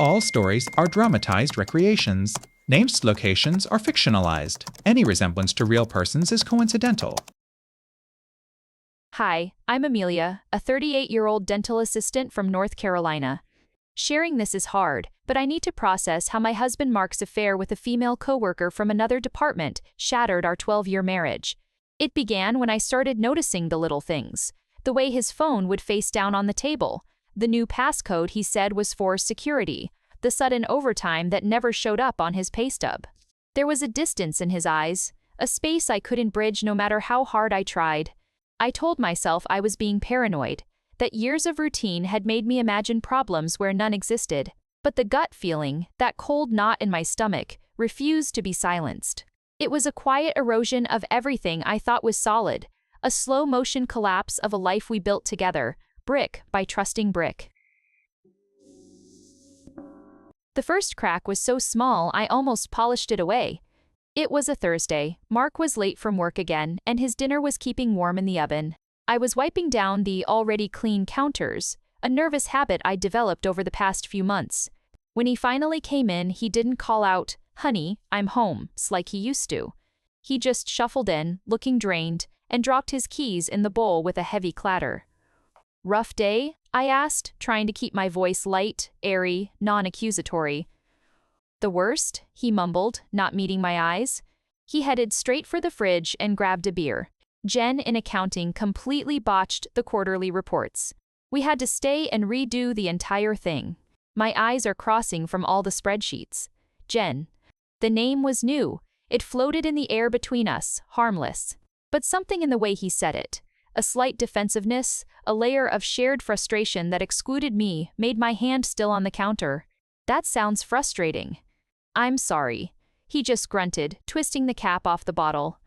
All stories are dramatized recreations. Named locations are fictionalized. Any resemblance to real persons is coincidental. Hi, I'm Amelia, a 38-year-old dental assistant from North Carolina. Sharing this is hard, but I need to process how my husband Mark's affair with a female coworker from another department shattered our 12-year marriage. It began when I started noticing the little things. The way his phone would face down on the table, the new passcode he said was for security, the sudden overtime that never showed up on his pay stub. There was a distance in his eyes, a space I couldn't bridge no matter how hard I tried. I told myself I was being paranoid, that years of routine had made me imagine problems where none existed. But the gut feeling, that cold knot in my stomach, refused to be silenced. It was a quiet erosion of everything I thought was solid, a slow-motion collapse of a life we built together, brick by trusting brick. The first crack was so small I almost polished it away. It was a Thursday. Mark was late from work again, and his dinner was keeping warm in the oven. I was wiping down the already clean counters, a nervous habit I developed over the past few months. When he finally came in, he didn't call out, "Honey, I'm home," like he used to. He just shuffled in, looking drained, and dropped his keys in the bowl with a heavy clatter. "Rough day?" I asked, trying to keep my voice light, airy, non-accusatory. "The worst," he mumbled, not meeting my eyes. He headed straight for the fridge and grabbed a beer. Jen in accounting completely botched the quarterly reports. We had to stay and redo the entire thing. My eyes are crossing from all the spreadsheets. Jen. The name was new. It floated in the air between us, harmless. But something in the way he said it, a slight defensiveness, a layer of shared frustration that excluded me, made my hand still on the counter. "That sounds frustrating." "I'm sorry." He just grunted, twisting the cap off the bottle.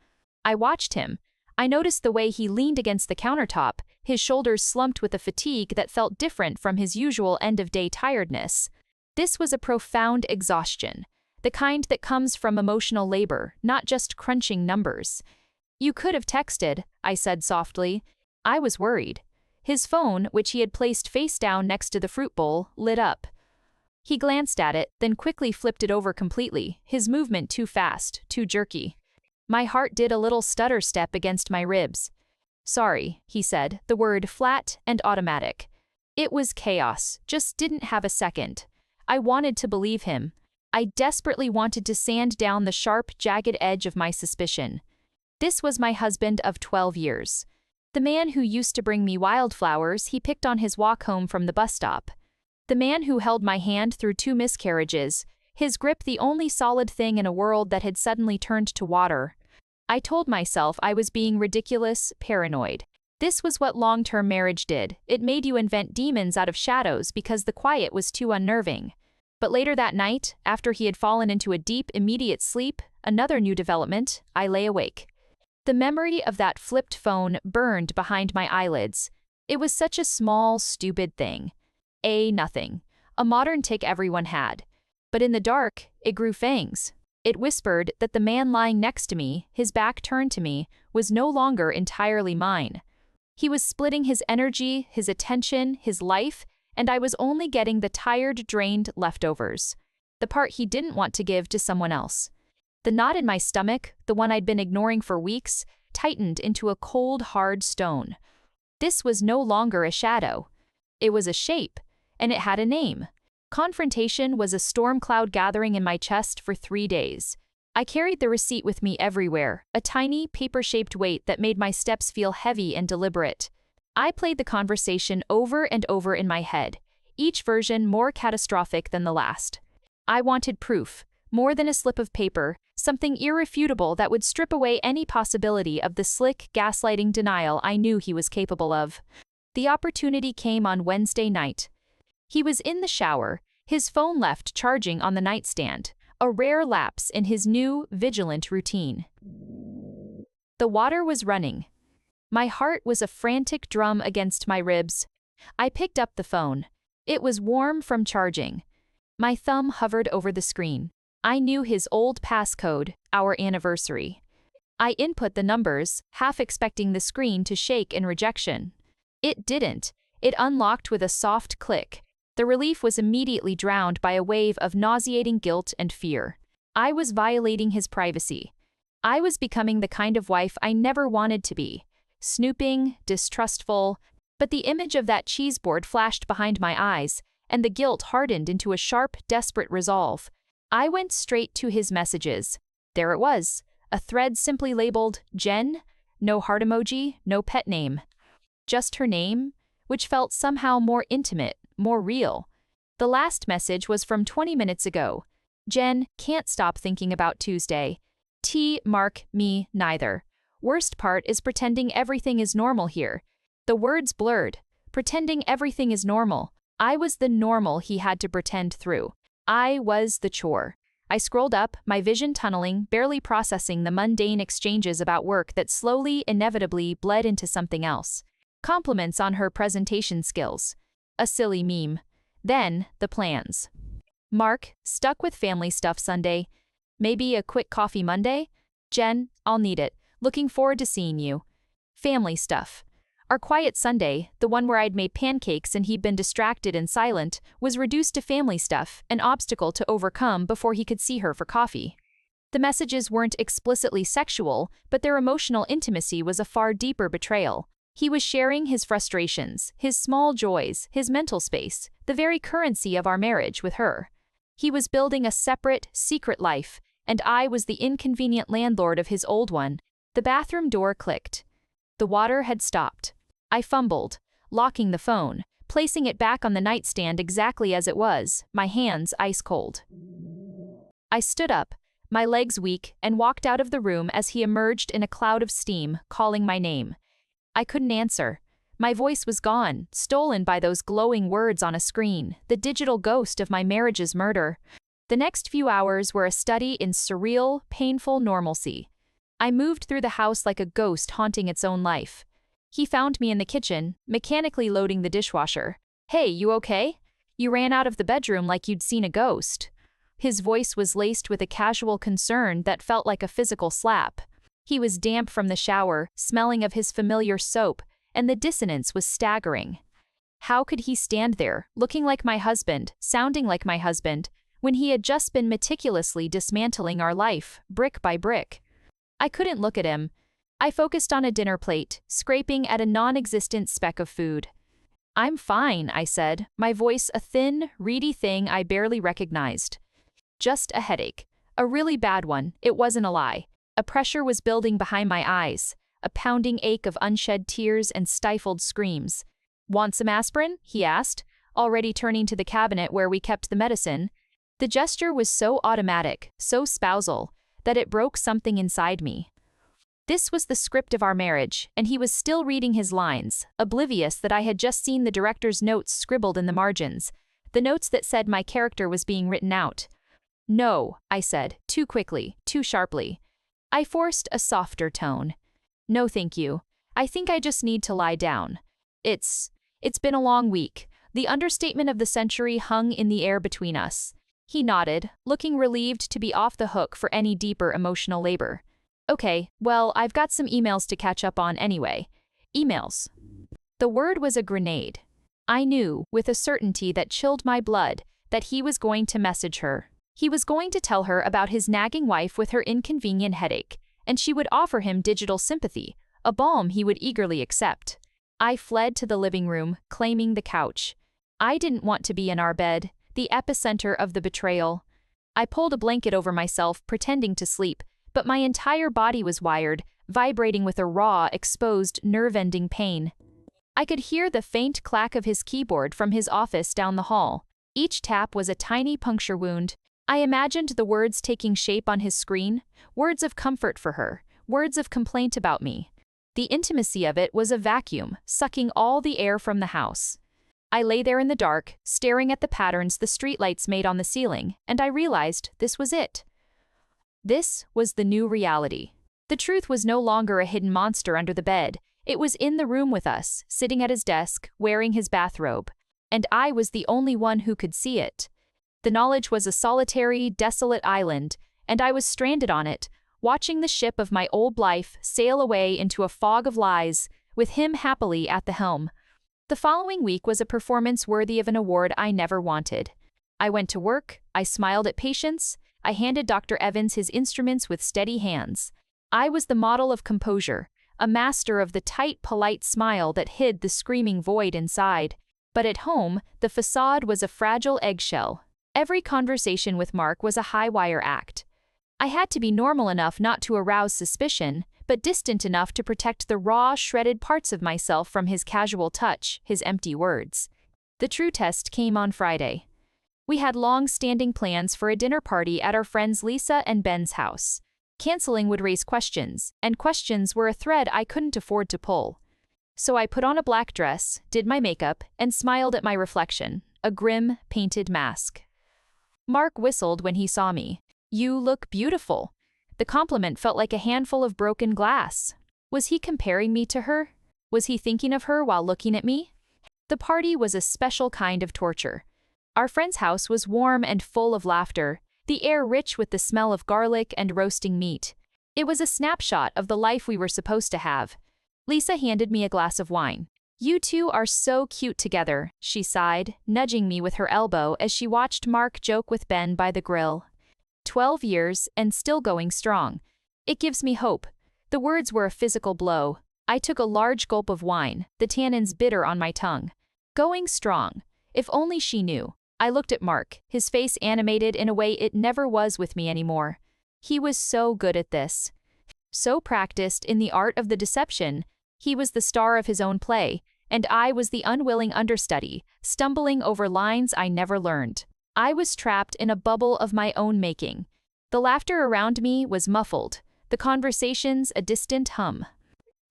I watched him. I noticed the way he leaned against the countertop, his shoulders slumped with a fatigue that felt different from his usual end-of-day tiredness. This was a profound exhaustion, the kind that comes from emotional labor, not just crunching numbers. "You could have texted," I said softly. I was worried. His phone, which he had placed face down next to the fruit bowl, lit up. He glanced at it, then quickly flipped it over completely, his movement too fast, too jerky. My heart did a little stutter step against my ribs. "Sorry," he said, the word flat and automatic. It was chaos, just didn't have a second. I wanted to believe him. I desperately wanted to sand down the sharp, jagged edge of my suspicion. This was my husband of 12 years. The man who used to bring me wildflowers he picked on his walk home from the bus stop. The man who held my hand through 2 miscarriages, his grip the only solid thing in a world that had suddenly turned to water. I told myself I was being ridiculous, paranoid. This was what long-term marriage did. It made you invent demons out of shadows because the quiet was too unnerving. But later that night, after he had fallen into a deep, immediate sleep, another new development, I lay awake. The memory of that flipped phone burned behind my eyelids. It was such a small, stupid thing. Nothing. A modern tic everyone had. But in the dark, it grew fangs. It whispered that the man lying next to me, his back turned to me, was no longer entirely mine. He was splitting his energy, his attention, his life, and I was only getting the tired, drained leftovers. The part he didn't want to give to someone else. The knot in my stomach, the one I'd been ignoring for weeks, tightened into a cold, hard stone. This was no longer a shadow. It was a shape, and it had a name. Confrontation was a storm cloud gathering in my chest for 3 days. I carried the receipt with me everywhere, a tiny, paper-shaped weight that made my steps feel heavy and deliberate. I played the conversation over and over in my head, each version more catastrophic than the last. I wanted proof, more than a slip of paper, something irrefutable that would strip away any possibility of the slick, gaslighting denial I knew he was capable of. The opportunity came on Wednesday night. He was in the shower, his phone left charging on the nightstand, a rare lapse in his new, vigilant routine. The water was running. My heart was a frantic drum against my ribs. I picked up the phone. It was warm from charging. My thumb hovered over the screen. I knew his old passcode, our anniversary. I input the numbers, half expecting the screen to shake in rejection. It didn't. It unlocked with a soft click. The relief was immediately drowned by a wave of nauseating guilt and fear. I was violating his privacy. I was becoming the kind of wife I never wanted to be. Snooping, distrustful, but the image of that cheese board flashed behind my eyes, and the guilt hardened into a sharp, desperate resolve. I went straight to his messages. There it was, a thread simply labeled Jen, no heart emoji, no pet name. Just her name, which felt somehow more intimate, more real. The last message was from 20 minutes ago. Jen, can't stop thinking about Tuesday. Mark, me, neither. Worst part is pretending everything is normal here. The words blurred. Pretending everything is normal. I was the normal he had to pretend through. I was the chore. I scrolled up, my vision tunneling, barely processing the mundane exchanges about work that slowly, inevitably bled into something else. Compliments on her presentation skills. A silly meme. Then, the plans. Mark, stuck with family stuff Sunday. Maybe a quick coffee Monday? Jen, I'll need it. Looking forward to seeing you. Family stuff. Our quiet Sunday, the one where I'd made pancakes and he'd been distracted and silent, was reduced to family stuff, an obstacle to overcome before he could see her for coffee. The messages weren't explicitly sexual, but their emotional intimacy was a far deeper betrayal. He was sharing his frustrations, his small joys, his mental space, the very currency of our marriage with her. He was building a separate, secret life, and I was the inconvenient landlord of his old one. The bathroom door clicked. The water had stopped. I fumbled, locking the phone, placing it back on the nightstand exactly as it was, my hands ice cold. I stood up, my legs weak, and walked out of the room as he emerged in a cloud of steam, calling my name. I couldn't answer. My voice was gone, stolen by those glowing words on a screen, the digital ghost of my marriage's murder. The next few hours were a study in surreal, painful normalcy. I moved through the house like a ghost haunting its own life. He found me in the kitchen, mechanically loading the dishwasher. Hey, you okay? You ran out of the bedroom like you'd seen a ghost. His voice was laced with a casual concern that felt like a physical slap. He was damp from the shower, smelling of his familiar soap, and the dissonance was staggering. How could he stand there, looking like my husband, sounding like my husband, when he had just been meticulously dismantling our life, brick by brick? I couldn't look at him. I focused on a dinner plate, scraping at a non-existent speck of food. I'm fine, I said, my voice a thin, reedy thing I barely recognized. Just a headache. A really bad one, it wasn't a lie. A pressure was building behind my eyes, a pounding ache of unshed tears and stifled screams. Want some aspirin? He asked, already turning to the cabinet where we kept the medicine. The gesture was so automatic, so spousal, that it broke something inside me. This was the script of our marriage, and he was still reading his lines, oblivious that I had just seen the director's notes scribbled in the margins, the notes that said my character was being written out. No, I said, too quickly, too sharply. I forced a softer tone. No thank you. I think I just need to lie down. It's been a long week. The understatement of the century hung in the air between us. He nodded, looking relieved to be off the hook for any deeper emotional labor. Okay, well, I've got some emails to catch up on anyway. Emails. The word was a grenade. I knew, with a certainty that chilled my blood, that he was going to message her. He was going to tell her about his nagging wife with her inconvenient headache, and she would offer him digital sympathy, a balm he would eagerly accept. I fled to the living room, claiming the couch. I didn't want to be in our bed, the epicenter of the betrayal. I pulled a blanket over myself, pretending to sleep, but my entire body was wired, vibrating with a raw, exposed, nerve-ending pain. I could hear the faint clack of his keyboard from his office down the hall. Each tap was a tiny puncture wound. I imagined the words taking shape on his screen, words of comfort for her, words of complaint about me. The intimacy of it was a vacuum, sucking all the air from the house. I lay there in the dark, staring at the patterns the streetlights made on the ceiling, and I realized this was it. This was the new reality. The truth was no longer a hidden monster under the bed. It was in the room with us, sitting at his desk, wearing his bathrobe. And I was the only one who could see it. The knowledge was a solitary, desolate island, and I was stranded on it, watching the ship of my old life sail away into a fog of lies, with him happily at the helm. The following week was a performance worthy of an award I never wanted. I went to work, I smiled at patients, I handed Dr. Evans his instruments with steady hands. I was the model of composure, a master of the tight, polite smile that hid the screaming void inside. But at home, the facade was a fragile eggshell. Every conversation with Mark was a high-wire act. I had to be normal enough not to arouse suspicion, but distant enough to protect the raw, shredded parts of myself from his casual touch, his empty words. The true test came on Friday. We had long-standing plans for a dinner party at our friends Lisa and Ben's house. Canceling would raise questions, and questions were a thread I couldn't afford to pull. So I put on a black dress, did my makeup, and smiled at my reflection, a grim, painted mask. Mark whistled when he saw me. "You look beautiful." The compliment felt like a handful of broken glass. Was he comparing me to her? Was he thinking of her while looking at me? The party was a special kind of torture. Our friend's house was warm and full of laughter, the air rich with the smell of garlic and roasting meat. It was a snapshot of the life we were supposed to have. Lisa handed me a glass of wine. "You two are so cute together," she sighed, nudging me with her elbow as she watched Mark joke with Ben by the grill. 12 years and still going strong. It gives me hope. The words were a physical blow. I took a large gulp of wine, the tannins bitter on my tongue. Going strong. If only she knew. I looked at Mark, his face animated in a way it never was with me anymore. He was so good at this. So practiced in the art of the deception. He was the star of his own play, and I was the unwilling understudy, stumbling over lines I never learned. I was trapped in a bubble of my own making. The laughter around me was muffled, the conversations a distant hum.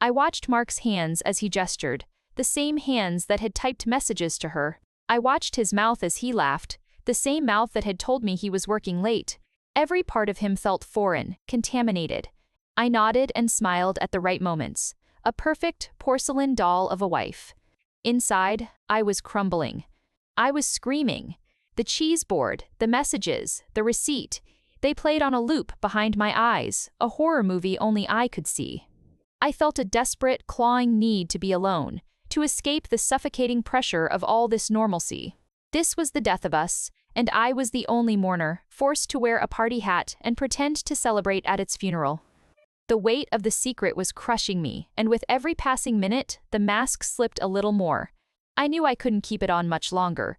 I watched Mark's hands as he gestured, the same hands that had typed messages to her. I watched his mouth as he laughed, the same mouth that had told me he was working late. Every part of him felt foreign, contaminated. I nodded and smiled at the right moments. A perfect porcelain doll of a wife. Inside, I was crumbling. I was screaming. The cheese board, the messages, the receipt, they played on a loop behind my eyes, a horror movie only I could see. I felt a desperate, clawing need to be alone, to escape the suffocating pressure of all this normalcy. This was the death of us, and I was the only mourner, forced to wear a party hat and pretend to celebrate at its funeral. The weight of the secret was crushing me, and with every passing minute, the mask slipped a little more. I knew I couldn't keep it on much longer.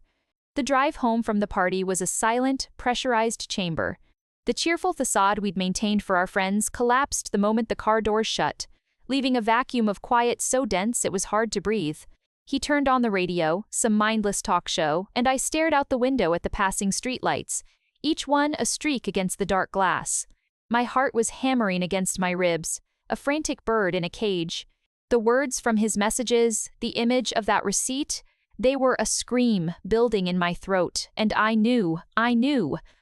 The drive home from the party was a silent, pressurized chamber. The cheerful facade we'd maintained for our friends collapsed the moment the car doors shut, leaving a vacuum of quiet so dense it was hard to breathe. He turned on the radio, some mindless talk show, and I stared out the window at the passing streetlights, each one a streak against the dark glass. My heart was hammering against my ribs, a frantic bird in a cage. The words from his messages, the image of that receipt, they were a scream building in my throat, and I knew,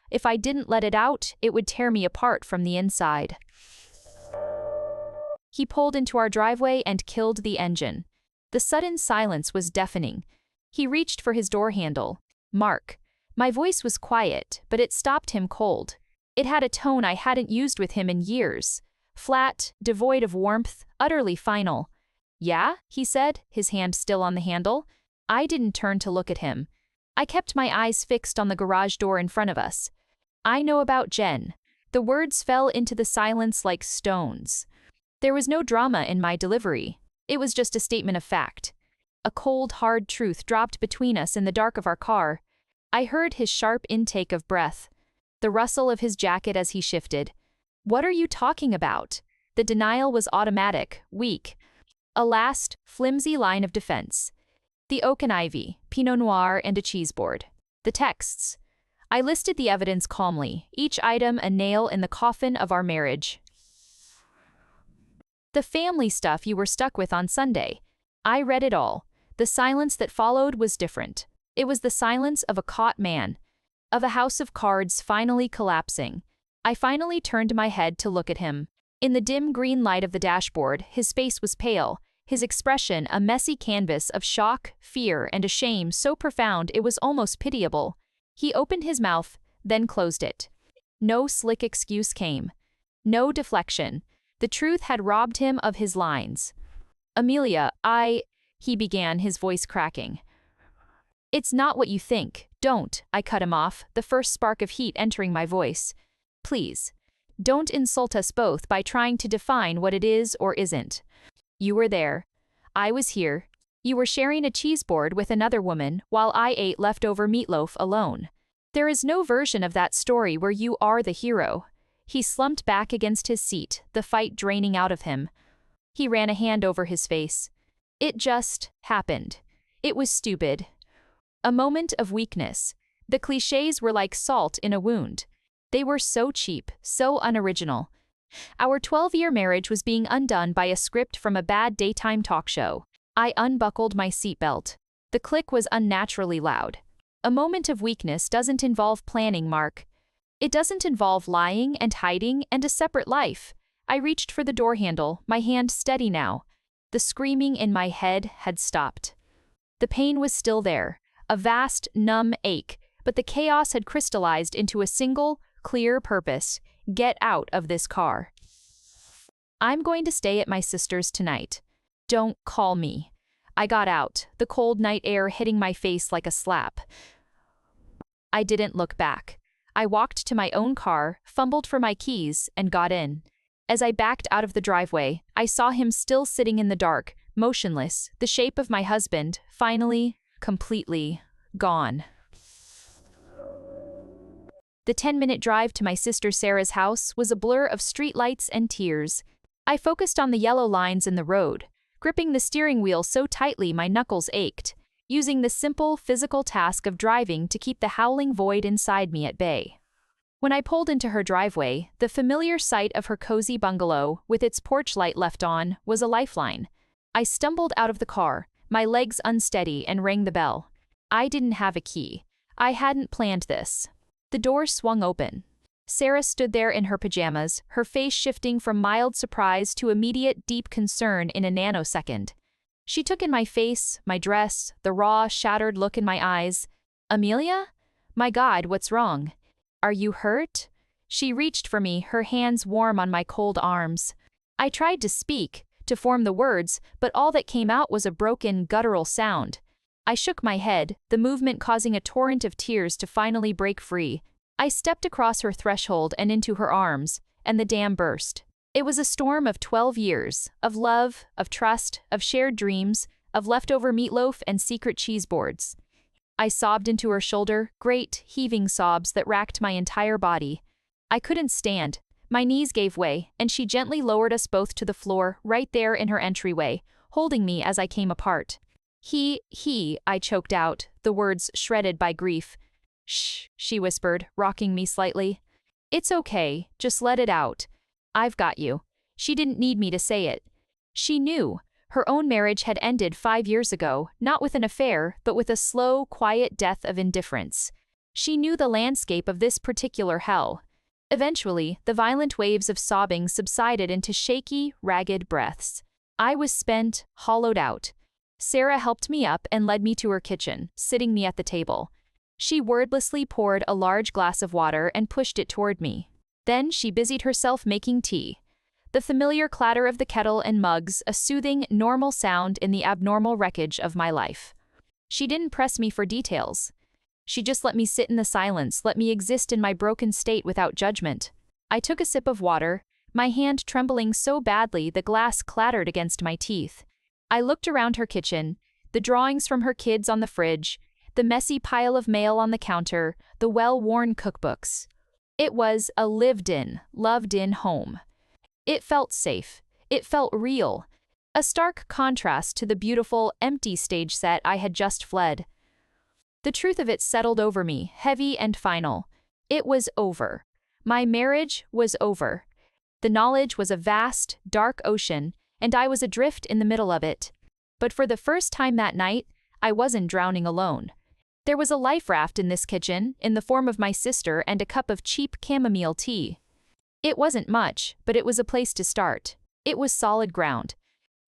if I didn't let it out, it would tear me apart from the inside. He pulled into our driveway and killed the engine. The sudden silence was deafening. He reached for his door handle. "Mark." My voice was quiet, but it stopped him cold. It had a tone I hadn't used with him in years. Flat, devoid of warmth, utterly final. "Yeah?" he said, his hand still on the handle. I didn't turn to look at him. I kept my eyes fixed on the garage door in front of us. "I know about Jen." The words fell into the silence like stones. There was no drama in my delivery. It was just a statement of fact. A cold, hard truth dropped between us in the dark of our car. I heard his sharp intake of breath, the rustle of his jacket as he shifted. "What are you talking about?" The denial was automatic, weak. A last, flimsy line of defense. The oak and ivy, Pinot Noir, and a cheese board. The texts. I listed the evidence calmly, each item a nail in the coffin of our marriage. "The family stuff you were stuck with on Sunday." I read it all. The silence that followed was different. It was the silence of a caught man, of a house of cards finally collapsing. I finally turned my head to look at him. In the dim green light of the dashboard, his face was pale, his expression a messy canvas of shock, fear, and a shame so profound it was almost pitiable. He opened his mouth, then closed it. No slick excuse came. No deflection. The truth had robbed him of his lines. "Amelia, he began, his voice cracking. It's not what you think. Don't, I cut him off, the first spark of heat entering my voice. Please. Don't insult us both by trying to define what it is or isn't. You were there. I was here. You were sharing a cheese board with another woman while I ate leftover meatloaf alone. There is no version of that story where you are the hero. He slumped back against his seat, the fight draining out of him. He ran a hand over his face. It just happened. It was stupid. A moment of weakness. The clichés were like salt in a wound. They were so cheap, so unoriginal. Our 12-year marriage was being undone by a script from a bad daytime talk show. I unbuckled my seatbelt. The click was unnaturally loud. A moment of weakness doesn't involve planning, Mark. It doesn't involve lying and hiding and a separate life. I reached for the door handle, my hand steady now. The screaming in my head had stopped. The pain was still there, a vast, numb ache, but the chaos had crystallized into a single, clear purpose: get out of this car. I'm going to stay at my sister's tonight. Don't call me. I got out, the cold night air hitting my face like a slap. I didn't look back. I walked to my own car, fumbled for my keys, and got in. As I backed out of the driveway, I saw him still sitting in the dark, motionless, the shape of my husband, finally, completely gone. The 10-minute drive to my sister Sarah's house was a blur of streetlights and tears. I focused on the yellow lines in the road, gripping the steering wheel so tightly my knuckles ached, using the simple physical task of driving to keep the howling void inside me at bay. When I pulled into her driveway, the familiar sight of her cozy bungalow, with its porch light left on, was a lifeline. I stumbled out of the car, my legs unsteady, and rang the bell. I didn't have a key. I hadn't planned this. The door swung open. Sarah stood there in her pajamas, her face shifting from mild surprise to immediate deep concern in a nanosecond. She took in my face, my dress, the raw, shattered look in my eyes. "Amelia? My God, what's wrong? Are you hurt?" She reached for me, her hands warm on my cold arms. I tried to speak, to form the words, but all that came out was a broken, guttural sound. I shook my head, the movement causing a torrent of tears to finally break free. I stepped across her threshold and into her arms, and the dam burst. It was a storm of 12 years, of love, of trust, of shared dreams, of leftover meatloaf and secret cheese boards. I sobbed into her shoulder, great, heaving sobs that racked my entire body. I couldn't stand. My knees gave way, and she gently lowered us both to the floor, right there in her entryway, holding me as I came apart. I choked out, the words shredded by grief. "Shh," she whispered, rocking me slightly. "It's okay, just let it out. I've got you." She didn't need me to say it. She knew. Her own marriage had ended 5 years ago, not with an affair, but with a slow, quiet death of indifference. She knew the landscape of this particular hell. Eventually, the violent waves of sobbing subsided into shaky, ragged breaths. I was spent, hollowed out. Sarah helped me up and led me to her kitchen, sitting me at the table. She wordlessly poured a large glass of water and pushed it toward me. Then she busied herself making tea. The familiar clatter of the kettle and mugs, a soothing, normal sound in the abnormal wreckage of my life. She didn't press me for details. She just let me sit in the silence, let me exist in my broken state without judgment. I took a sip of water, my hand trembling so badly the glass clattered against my teeth. I looked around her kitchen, the drawings from her kids on the fridge, the messy pile of mail on the counter, the well-worn cookbooks. It was a lived-in, loved-in home. It felt safe. It felt real. A stark contrast to the beautiful, empty stage set I had just fled. The truth of it settled over me, heavy and final. It was over. My marriage was over. The knowledge was a vast, dark ocean, and I was adrift in the middle of it. But for the first time that night, I wasn't drowning alone. There was a life raft in this kitchen, in the form of my sister and a cup of cheap chamomile tea. It wasn't much, but it was a place to start. It was solid ground.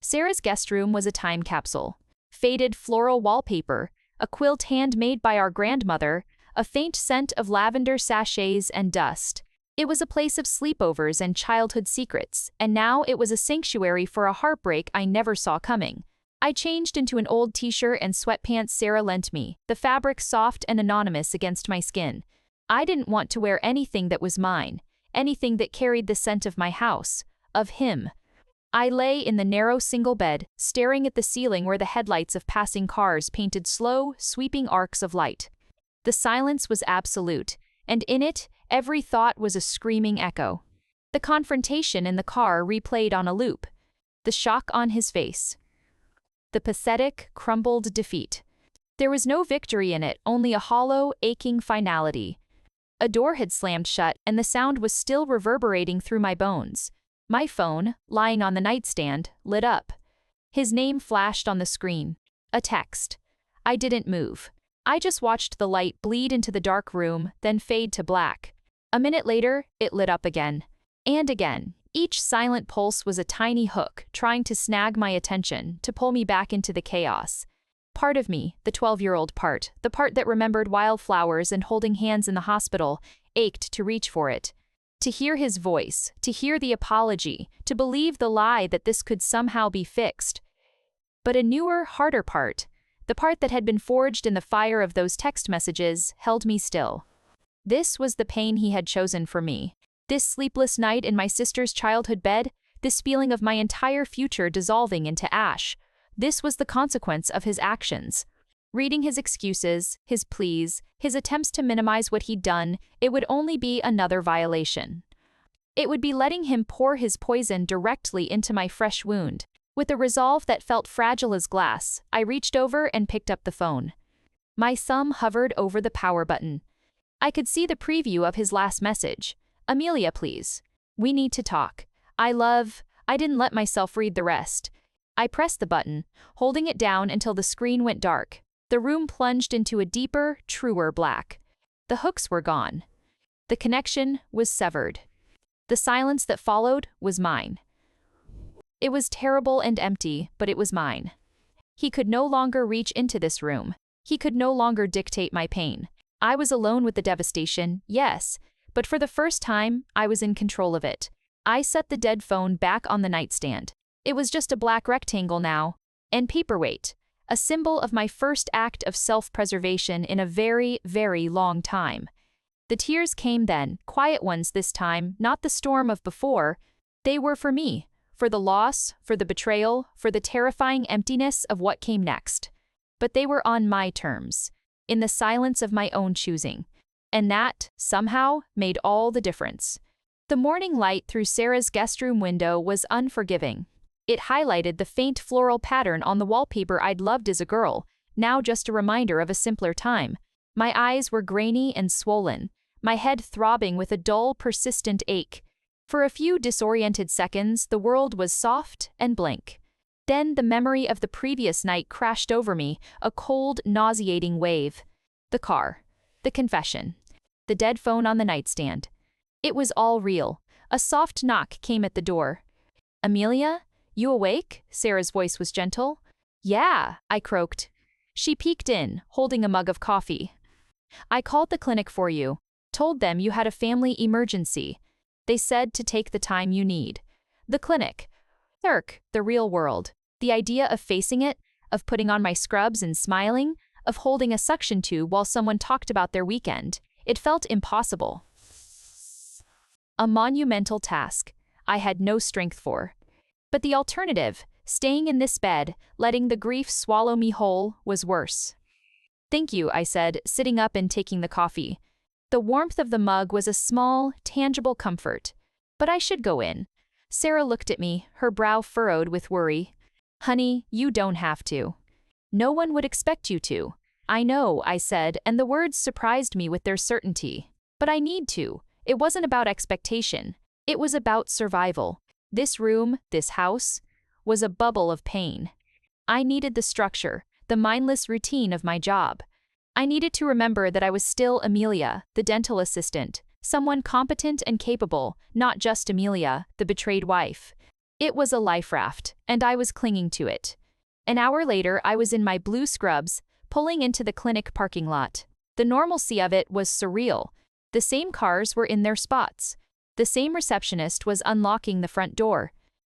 Sarah's guest room was a time capsule. Faded floral wallpaper, a quilt handmade by our grandmother, a faint scent of lavender sachets and dust. It was a place of sleepovers and childhood secrets, and now it was a sanctuary for a heartbreak I never saw coming. I changed into an old t-shirt and sweatpants Sarah lent me, the fabric soft and anonymous against my skin. I didn't want to wear anything that was mine, anything that carried the scent of my house, of him. I lay in the narrow single bed, staring at the ceiling where the headlights of passing cars painted slow, sweeping arcs of light. The silence was absolute, and in it, every thought was a screaming echo. The confrontation in the car replayed on a loop. The shock on his face. The pathetic, crumbled defeat. There was no victory in it, only a hollow, aching finality. A door had slammed shut, and the sound was still reverberating through my bones. My phone, lying on the nightstand, lit up. His name flashed on the screen. A text. I didn't move. I just watched the light bleed into the dark room, then fade to black. A minute later, it lit up again. And again. Each silent pulse was a tiny hook, trying to snag my attention, to pull me back into the chaos. Part of me, the 12-year-old part, the part that remembered wildflowers and holding hands in the hospital, ached to reach for it. To hear his voice, to hear the apology, to believe the lie that this could somehow be fixed. But a newer, harder part, the part that had been forged in the fire of those text messages, held me still. This was the pain he had chosen for me. This sleepless night in my sister's childhood bed, this feeling of my entire future dissolving into ash. This was the consequence of his actions. Reading his excuses, his pleas, his attempts to minimize what he'd done, it would only be another violation. It would be letting him pour his poison directly into my fresh wound. With a resolve that felt fragile as glass, I reached over and picked up the phone. My thumb hovered over the power button. I could see the preview of his last message. Amelia, please. We need to talk. I didn't let myself read the rest. I pressed the button, holding it down until the screen went dark. The room plunged into a deeper, truer black. The hooks were gone. The connection was severed. The silence that followed was mine. It was terrible and empty, but it was mine. He could no longer reach into this room. He could no longer dictate my pain. I was alone with the devastation, yes, but for the first time, I was in control of it. I set the dead phone back on the nightstand. It was just a black rectangle now, and paperweight, a symbol of my first act of self-preservation in a very, very long time. The tears came then, quiet ones this time, not the storm of before. They were for me, for the loss, for the betrayal, for the terrifying emptiness of what came next. But they were on my terms, in the silence of my own choosing. And that, somehow, made all the difference. The morning light through Sarah's guest room window was unforgiving. It highlighted the faint floral pattern on the wallpaper I'd loved as a girl, now just a reminder of a simpler time. My eyes were grainy and swollen, my head throbbing with a dull, persistent ache. For a few disoriented seconds, the world was soft and blank. Then the memory of the previous night crashed over me, a cold, nauseating wave. The car. The confession. The dead phone on the nightstand. It was all real. A soft knock came at the door. "Amelia? You awake?" Sarah's voice was gentle. "Yeah," I croaked. She peeked in, holding a mug of coffee. "I called the clinic for you. Told them you had a family emergency. They said to take the time you need." The clinic. The real world. The idea of facing it, of putting on my scrubs and smiling, of holding a suction tube while someone talked about their weekend. It felt impossible. A monumental task I had no strength for. But the alternative, staying in this bed, letting the grief swallow me whole, was worse. "Thank you," I said, sitting up and taking the coffee. The warmth of the mug was a small, tangible comfort. But I should go in. Sarah looked at me, her brow furrowed with worry. "Honey, you don't have to." "No one would expect you to." "I know," I said, and the words surprised me with their certainty. "But I need to." It wasn't about expectation. It was about survival. This room, this house, was a bubble of pain. I needed the structure, the mindless routine of my job. I needed to remember that I was still Amelia, the dental assistant, someone competent and capable, not just Amelia, the betrayed wife. It was a life raft, and I was clinging to it. An hour later, I was in my blue scrubs, pulling into the clinic parking lot. The normalcy of it was surreal. The same cars were in their spots. The same receptionist was unlocking the front door.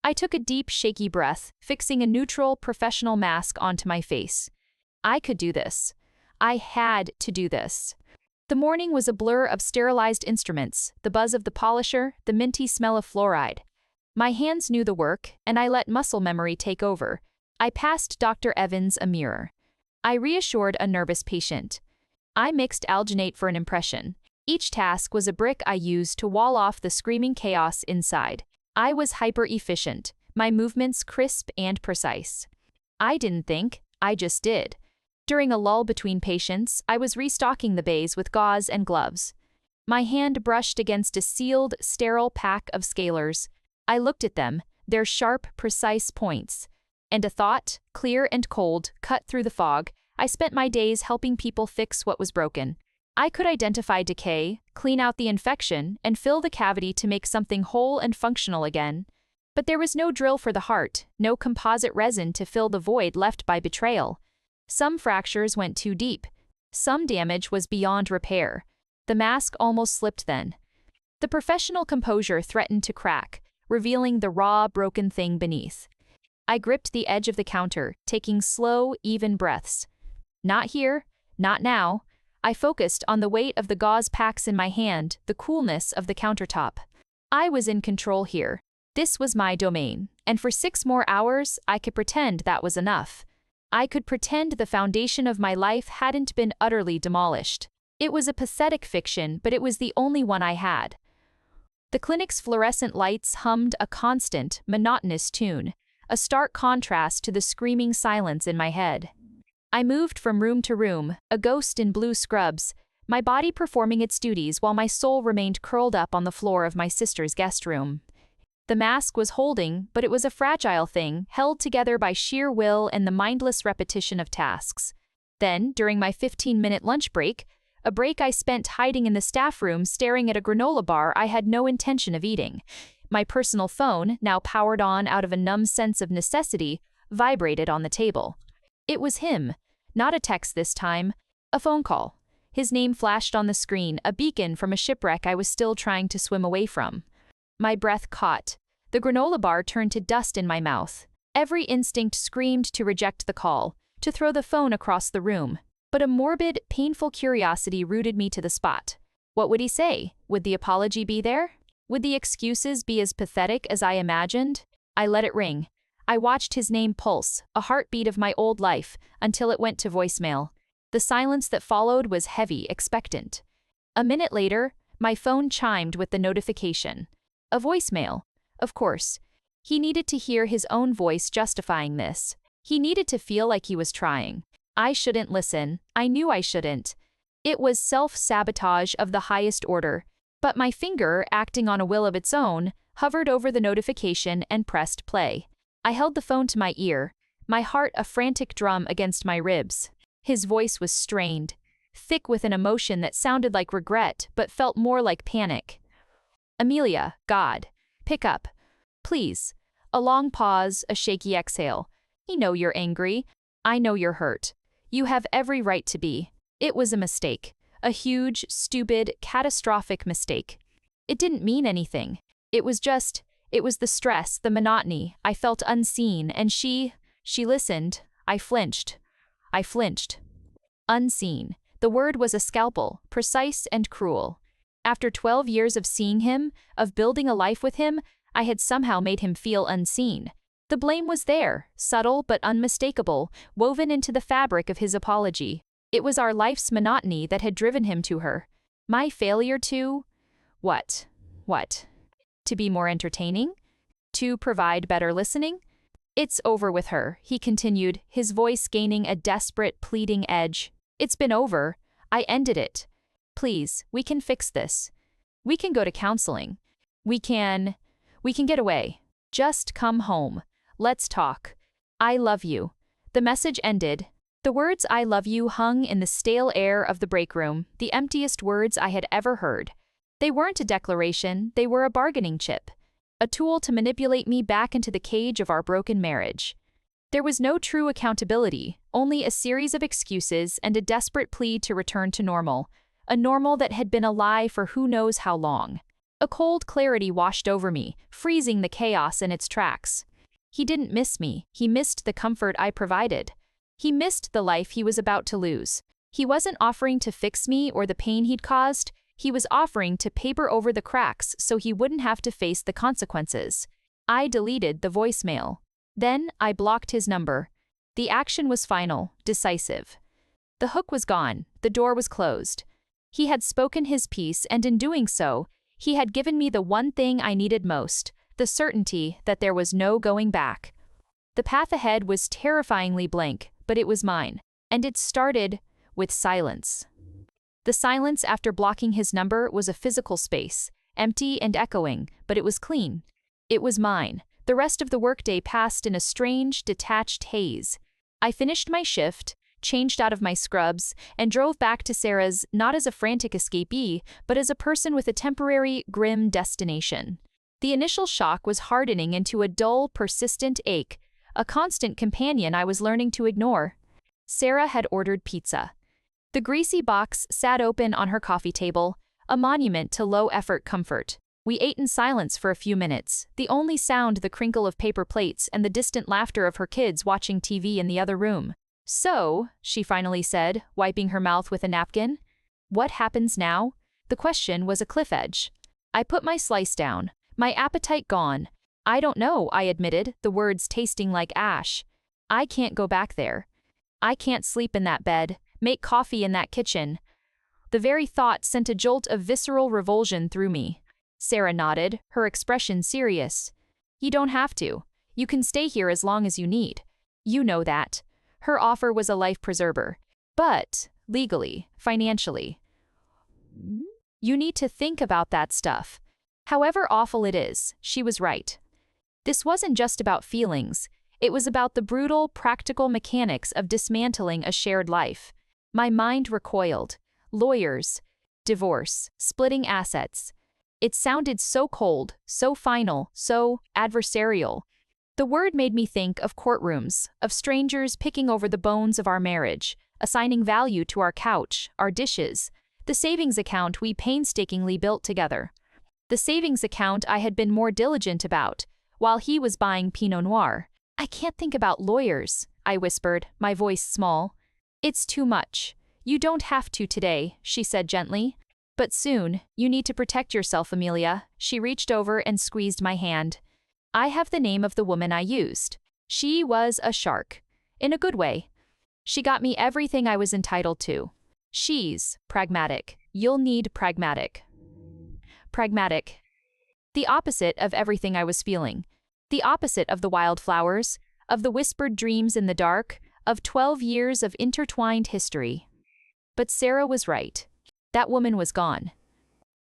I took a deep, shaky breath, fixing a neutral, professional mask onto my face. I could do this. I had to do this. The morning was a blur of sterilized instruments, the buzz of the polisher, the minty smell of fluoride. My hands knew the work, and I let muscle memory take over. I passed Dr. Evans a mirror. I reassured a nervous patient. I mixed alginate for an impression. Each task was a brick I used to wall off the screaming chaos inside. I was hyper-efficient, my movements crisp and precise. I didn't think, I just did. During a lull between patients, I was restocking the bays with gauze and gloves. My hand brushed against a sealed, sterile pack of scalers. I looked at them, their sharp, precise points. And a thought, clear and cold, cut through the fog. I spent my days helping people fix what was broken. I could identify decay, clean out the infection, and fill the cavity to make something whole and functional again. But there was no drill for the heart, no composite resin to fill the void left by betrayal. Some fractures went too deep. Some damage was beyond repair. The mask almost slipped then. The professional composure threatened to crack, revealing the raw, broken thing beneath. I gripped the edge of the counter, taking slow, even breaths. Not here, not now. I focused on the weight of the gauze packs in my hand, the coolness of the countertop. I was in control here. This was my domain, and for 6 more hours, I could pretend that was enough. I could pretend the foundation of my life hadn't been utterly demolished. It was a pathetic fiction, but it was the only one I had. The clinic's fluorescent lights hummed a constant, monotonous tune, a stark contrast to the screaming silence in my head. I moved from room to room, a ghost in blue scrubs, my body performing its duties while my soul remained curled up on the floor of my sister's guest room. The mask was holding, but it was a fragile thing, held together by sheer will and the mindless repetition of tasks. Then, during my 15-minute lunch break, a break I spent hiding in the staff room staring at a granola bar I had no intention of eating, my personal phone, now powered on out of a numb sense of necessity, vibrated on the table. It was him. Not a text this time. A phone call. His name flashed on the screen, a beacon from a shipwreck I was still trying to swim away from. My breath caught. The granola bar turned to dust in my mouth. Every instinct screamed to reject the call, to throw the phone across the room. But a morbid, painful curiosity rooted me to the spot. What would he say? Would the apology be there? Would the excuses be as pathetic as I imagined? I let it ring. I watched his name pulse, a heartbeat of my old life, until it went to voicemail. The silence that followed was heavy, expectant. A minute later, my phone chimed with the notification. A voicemail. Of course. He needed to hear his own voice justifying this. He needed to feel like he was trying. I shouldn't listen. I knew I shouldn't. It was self-sabotage of the highest order. But my finger, acting on a will of its own, hovered over the notification and pressed play. I held the phone to my ear, my heart a frantic drum against my ribs. His voice was strained, thick with an emotion that sounded like regret but felt more like panic. Amelia, God. Pick up. Please. A long pause, a shaky exhale. I know you're angry. I know you're hurt. You have every right to be. It was a mistake. A huge, stupid, catastrophic mistake. It didn't mean anything. It was the stress, the monotony. I felt unseen, and she listened. I flinched. Unseen. The word was a scalpel, precise and cruel. After 12 years of seeing him, of building a life with him, I had somehow made him feel unseen. The blame was there, subtle but unmistakable, woven into the fabric of his apology. It was our life's monotony that had driven him to her. My failure to… What? To be more entertaining? To provide better listening? It's over with her, he continued, his voice gaining a desperate, pleading edge. It's been over. I ended it. Please, we can fix this. We can go to counseling. We can get away. Just come home. Let's talk. I love you. The message ended. The words I love you hung in the stale air of the break room, the emptiest words I had ever heard. They weren't a declaration, they were a bargaining chip. A tool to manipulate me back into the cage of our broken marriage. There was no true accountability, only a series of excuses and a desperate plea to return to normal, a normal that had been a lie for who knows how long. A cold clarity washed over me, freezing the chaos in its tracks. He didn't miss me, he missed the comfort I provided. He missed the life he was about to lose. He wasn't offering to fix me or the pain he'd caused, he was offering to paper over the cracks so he wouldn't have to face the consequences. I deleted the voicemail. Then I blocked his number. The action was final, decisive. The hook was gone, the door was closed. He had spoken his piece, and in doing so, he had given me the one thing I needed most, the certainty that there was no going back. The path ahead was terrifyingly blank, but it was mine, and it started with silence. The silence after blocking his number was a physical space, empty and echoing, but it was clean. It was mine. The rest of the workday passed in a strange, detached haze. I finished my shift, changed out of my scrubs, and drove back to Sarah's not as a frantic escapee, but as a person with a temporary, grim destination. The initial shock was hardening into a dull, persistent ache, a constant companion I was learning to ignore. Sarah had ordered pizza. The greasy box sat open on her coffee table, a monument to low-effort comfort. We ate in silence for a few minutes, the only sound the crinkle of paper plates and the distant laughter of her kids watching TV in the other room. "So," she finally said, wiping her mouth with a napkin, "what happens now?" The question was a cliff edge. I put my slice down, my appetite gone. "I don't know," I admitted, the words tasting like ash. "I can't go back there. I can't sleep in that bed, make coffee in that kitchen." The very thought sent a jolt of visceral revulsion through me. Sarah nodded, her expression serious. "You don't have to. You can stay here as long as you need. You know that." Her offer was a life preserver. But, legally, financially, you need to think about that stuff. However awful it is, she was right. This wasn't just about feelings. It was about the brutal, practical mechanics of dismantling a shared life. My mind recoiled. Lawyers, divorce, splitting assets. It sounded so cold, so final, so adversarial. The word made me think of courtrooms, of strangers picking over the bones of our marriage, assigning value to our couch, our dishes, the savings account we painstakingly built together. The savings account I had been more diligent about, while he was buying Pinot Noir. "I can't think about lawyers," I whispered, my voice small. "It's too much. You don't have to today," she said gently. "But soon, you need to protect yourself, Amelia." She reached over and squeezed my hand. "I have the name of the woman I used. She was a shark. In a good way. She got me everything I was entitled to. She's pragmatic. You'll need pragmatic." Pragmatic. The opposite of everything I was feeling. The opposite of the wildflowers, of the whispered dreams in the dark, of 12 years of intertwined history. But Sarah was right. That woman was gone.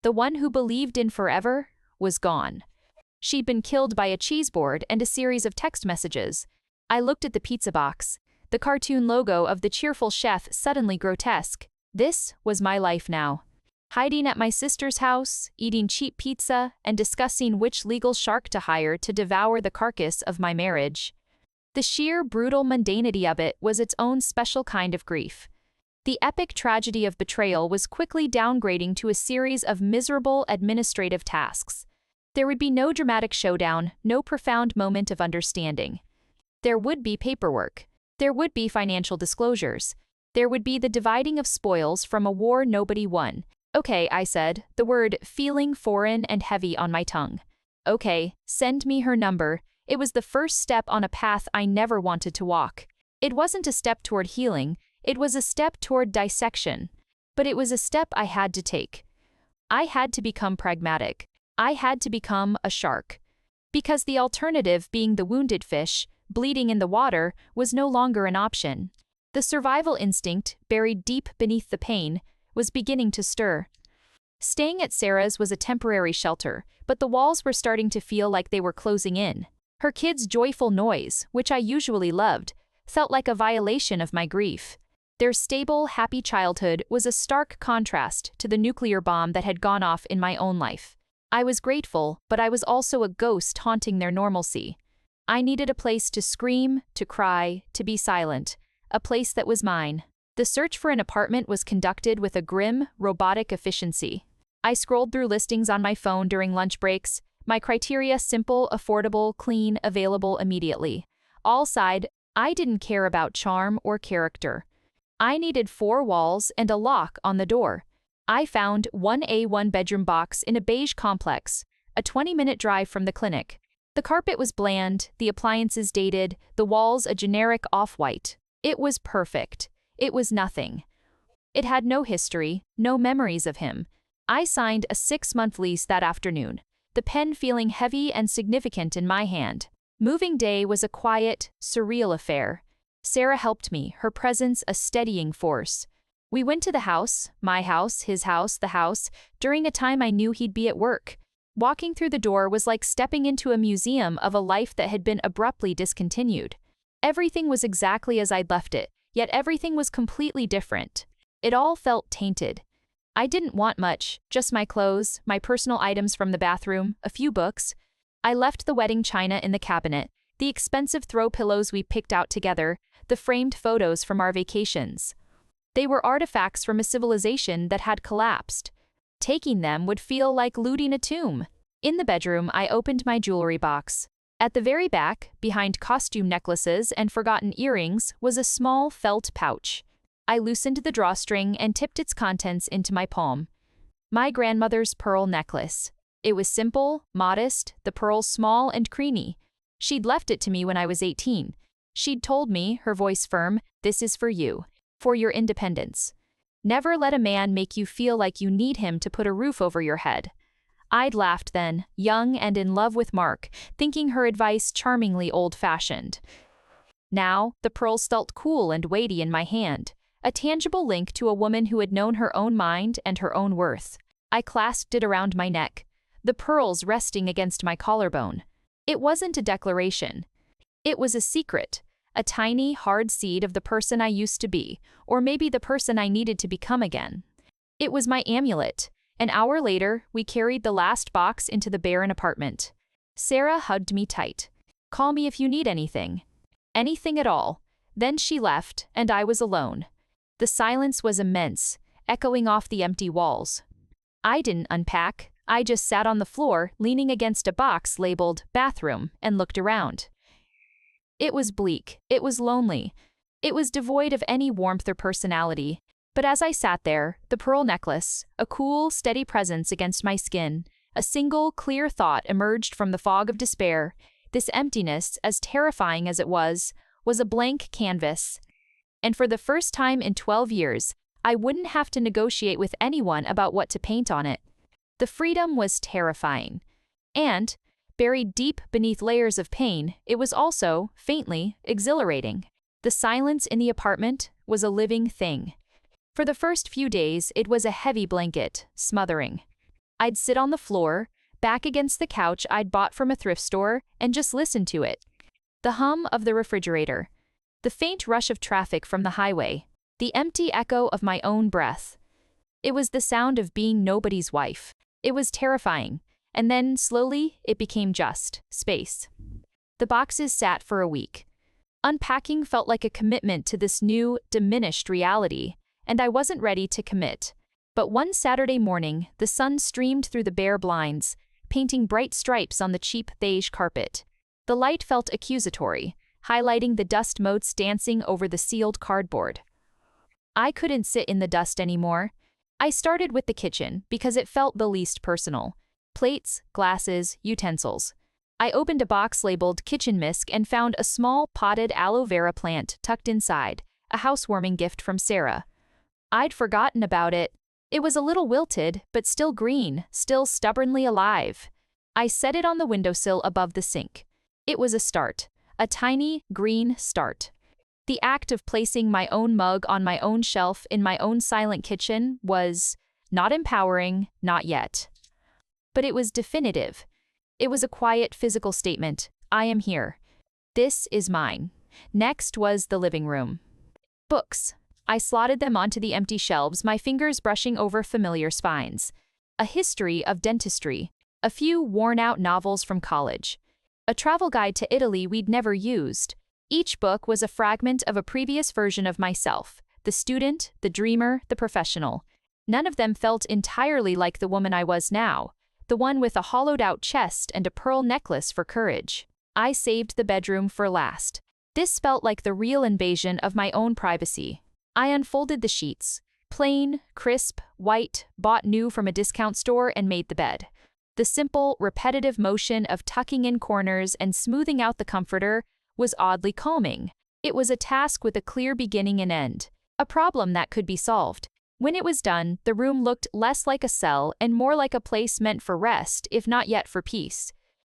The one who believed in forever was gone. She'd been killed by a cheese board and a series of text messages. I looked at the pizza box. The cartoon logo of the cheerful chef suddenly grotesque. This was my life now. Hiding at my sister's house, eating cheap pizza, and discussing which legal shark to hire to devour the carcass of my marriage. The sheer brutal mundanity of it was its own special kind of grief. The epic tragedy of betrayal was quickly downgrading to a series of miserable administrative tasks. There would be no dramatic showdown, no profound moment of understanding. There would be paperwork. There would be financial disclosures. There would be the dividing of spoils from a war nobody won. "Okay," I said, the word feeling foreign and heavy on my tongue. "Okay, send me her number." It was the first step on a path I never wanted to walk. It wasn't a step toward healing, it was a step toward dissection. But it was a step I had to take. I had to become pragmatic. I had to become a shark. Because the alternative, being the wounded fish, bleeding in the water, was no longer an option. The survival instinct, buried deep beneath the pain, was beginning to stir. Staying at Sarah's was a temporary shelter, but the walls were starting to feel like they were closing in. Her kids' joyful noise, which I usually loved, felt like a violation of my grief. Their stable, happy childhood was a stark contrast to the nuclear bomb that had gone off in my own life. I was grateful, but I was also a ghost haunting their normalcy. I needed a place to scream, to cry, to be silent, a place that was mine. The search for an apartment was conducted with a grim, robotic efficiency. I scrolled through listings on my phone during lunch breaks. My criteria: simple, affordable, clean, available immediately. All side, I didn't care about charm or character. I needed 4 walls and a lock on the door. I found 1A 1-bedroom box in a beige complex, a 20-minute drive from the clinic. The carpet was bland, the appliances dated, the walls a generic off-white. It was perfect. It was nothing. It had no history, no memories of him. I signed a 6-month lease that afternoon, the pen feeling heavy and significant in my hand. Moving day was a quiet, surreal affair. Sarah helped me, her presence a steadying force. We went to the house, my house, his house, the house, during a time I knew he'd be at work. Walking through the door was like stepping into a museum of a life that had been abruptly discontinued. Everything was exactly as I'd left it, yet everything was completely different. It all felt tainted. I didn't want much, just my clothes, my personal items from the bathroom, a few books. I left the wedding china in the cabinet, the expensive throw pillows we picked out together, the framed photos from our vacations. They were artifacts from a civilization that had collapsed. Taking them would feel like looting a tomb. In the bedroom, I opened my jewelry box. At the very back, behind costume necklaces and forgotten earrings, was a small felt pouch. I loosened the drawstring and tipped its contents into my palm. My grandmother's pearl necklace. It was simple, modest, the pearls small and creamy. She'd left it to me when I was 18. She'd told me, her voice firm, "This is for you, for your independence. Never let a man make you feel like you need him to put a roof over your head." I'd laughed then, young and in love with Mark, thinking her advice charmingly old-fashioned. Now, the pearls felt cool and weighty in my hand, a tangible link to a woman who had known her own mind and her own worth. I clasped it around my neck, the pearls resting against my collarbone. It wasn't a declaration. It was a secret, a tiny, hard seed of the person I used to be, or maybe the person I needed to become again. It was my amulet. An hour later, we carried the last box into the barren apartment. Sarah hugged me tight. "Call me if you need anything." Anything at all. Then she left, and I was alone. The silence was immense, echoing off the empty walls. I didn't unpack. I just sat on the floor, leaning against a box labeled bathroom, and looked around. It was bleak. It was lonely. It was devoid of any warmth or personality. But as I sat there, the pearl necklace, a cool, steady presence against my skin, a single, clear thought emerged from the fog of despair. This emptiness, as terrifying as it was a blank canvas. And for the first time in 12 years, I wouldn't have to negotiate with anyone about what to paint on it. The freedom was terrifying. And, buried deep beneath layers of pain, it was also, faintly, exhilarating. The silence in the apartment was a living thing. For the first few days, it was a heavy blanket, smothering. I'd sit on the floor, back against the couch I'd bought from a thrift store, and just listen to it. The hum of the refrigerator, the faint rush of traffic from the highway, the empty echo of my own breath. It was the sound of being nobody's wife. It was terrifying, and then, slowly, it became just space. The boxes sat for a week. Unpacking felt like a commitment to this new, diminished reality, and I wasn't ready to commit. But one Saturday morning, the sun streamed through the bare blinds, painting bright stripes on the cheap beige carpet. The light felt accusatory, highlighting the dust motes dancing over the sealed cardboard. I couldn't sit in the dust anymore. I started with the kitchen because it felt the least personal. Plates, glasses, utensils. I opened a box labeled kitchen mist and found a small potted aloe vera plant tucked inside, a housewarming gift from Sarah. I'd forgotten about it. It was a little wilted, but still green, still stubbornly alive. I set it on the windowsill above the sink. It was a start, a tiny, green start. The act of placing my own mug on my own shelf in my own silent kitchen was not empowering, not yet. But it was definitive. It was a quiet physical statement. I am here. This is mine. Next was the living room. Books. I slotted them onto the empty shelves, my fingers brushing over familiar spines. A history of dentistry. A few worn-out novels from college. A travel guide to Italy we'd never used. Each book was a fragment of a previous version of myself, the student, the dreamer, the professional. None of them felt entirely like the woman I was now, the one with a hollowed-out chest and a pearl necklace for courage. I saved the bedroom for last. This felt like the real invasion of my own privacy. I unfolded the sheets. Plain, crisp, white, bought new from a discount store, and made the bed. The simple, repetitive motion of tucking in corners and smoothing out the comforter was oddly calming. It was a task with a clear beginning and end, a problem that could be solved. When it was done, the room looked less like a cell and more like a place meant for rest, if not yet for peace.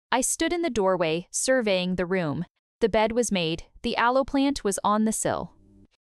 I stood in the doorway, surveying the room. The bed was made, the aloe plant was on the sill.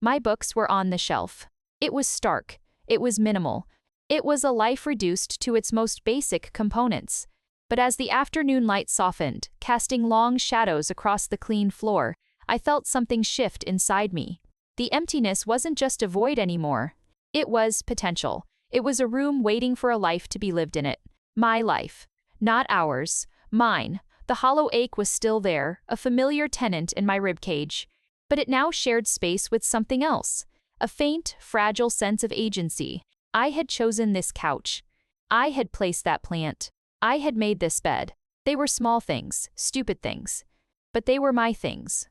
My books were on the shelf. It was stark. It was minimal. It was a life reduced to its most basic components. But as the afternoon light softened, casting long shadows across the clean floor, I felt something shift inside me. The emptiness wasn't just a void anymore. It was potential. It was a room waiting for a life to be lived in it. My life. Not ours. Mine. The hollow ache was still there, a familiar tenant in my ribcage. But it now shared space with something else. A faint, fragile sense of agency. I had chosen this couch. I had placed that plant. I had made this bed. They were small things, stupid things. But they were my things.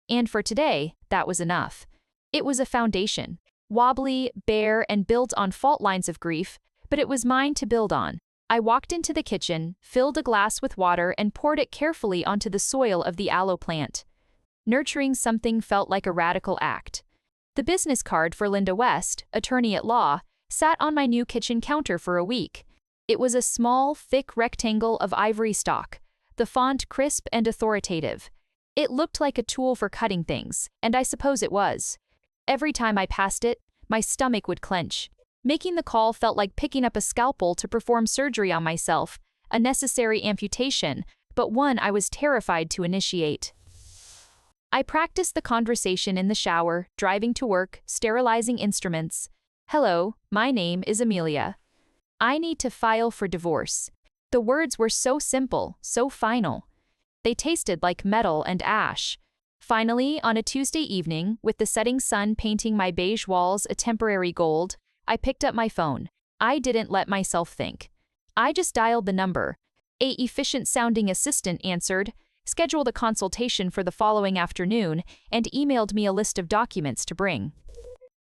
And for today, that was enough. It was a foundation. Wobbly, bare, and built on fault lines of grief, but it was mine to build on. I walked into the kitchen, filled a glass with water, and poured it carefully onto the soil of the aloe plant. Nurturing something felt like a radical act. The business card for Linda West, attorney at law, sat on my new kitchen counter for a week. It was a small, thick rectangle of ivory stock, the font crisp and authoritative. It looked like a tool for cutting things, and I suppose it was. Every time I passed it, my stomach would clench. Making the call felt like picking up a scalpel to perform surgery on myself, a necessary amputation, but one I was terrified to initiate. I practiced the conversation in the shower, driving to work, sterilizing instruments. "Hello, my name is Amelia. I need to file for divorce." The words were so simple, so final. They tasted like metal and ash. Finally, on a Tuesday evening, with the setting sun painting my beige walls a temporary gold, I picked up my phone. I didn't let myself think. I just dialed the number. A efficient-sounding assistant answered, scheduled a consultation for the following afternoon, and emailed me a list of documents to bring.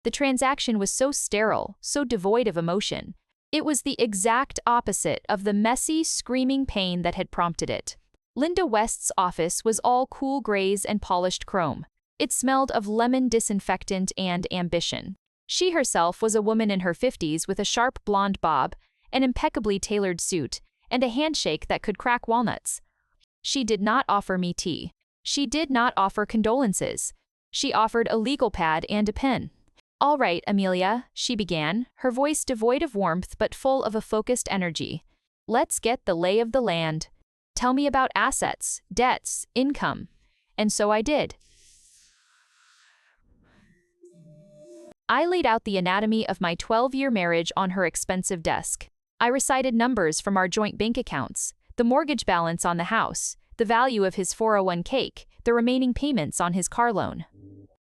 The transaction was so sterile, so devoid of emotion. It was the exact opposite of the messy, screaming pain that had prompted it. Linda West's office was all cool grays and polished chrome. It smelled of lemon disinfectant and ambition. She herself was a woman in her 50s with a sharp blonde bob, an impeccably tailored suit, and a handshake that could crack walnuts. She did not offer me tea. She did not offer condolences. She offered a legal pad and a pen. "All right, Amelia," she began, her voice devoid of warmth but full of a focused energy. "Let's get the lay of the land. Tell me about assets, debts, income." And so I did. I laid out the anatomy of my 12-year marriage on her expensive desk. I recited numbers from our joint bank accounts, the mortgage balance on the house, the value of his 401k, the remaining payments on his car loan.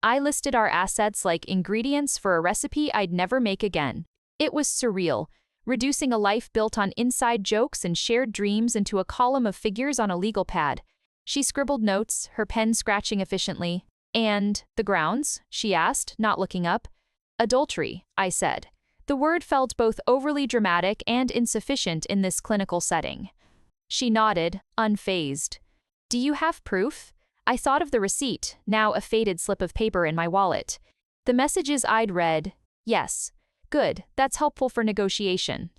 I listed our assets like ingredients for a recipe I'd never make again. It was surreal, reducing a life built on inside jokes and shared dreams into a column of figures on a legal pad. She scribbled notes, her pen scratching efficiently. "And the grounds?" she asked, not looking up. "Adultery," I said. The word felt both overly dramatic and insufficient in this clinical setting. She nodded, unfazed. "Do you have proof?" I thought of the receipt, now a faded slip of paper in my wallet. The messages I'd read. "Yes. Good, that's helpful for negotiation.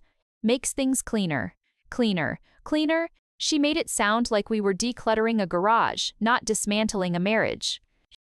Makes things cleaner. Cleaner. Cleaner?" She made it sound like we were decluttering a garage, not dismantling a marriage.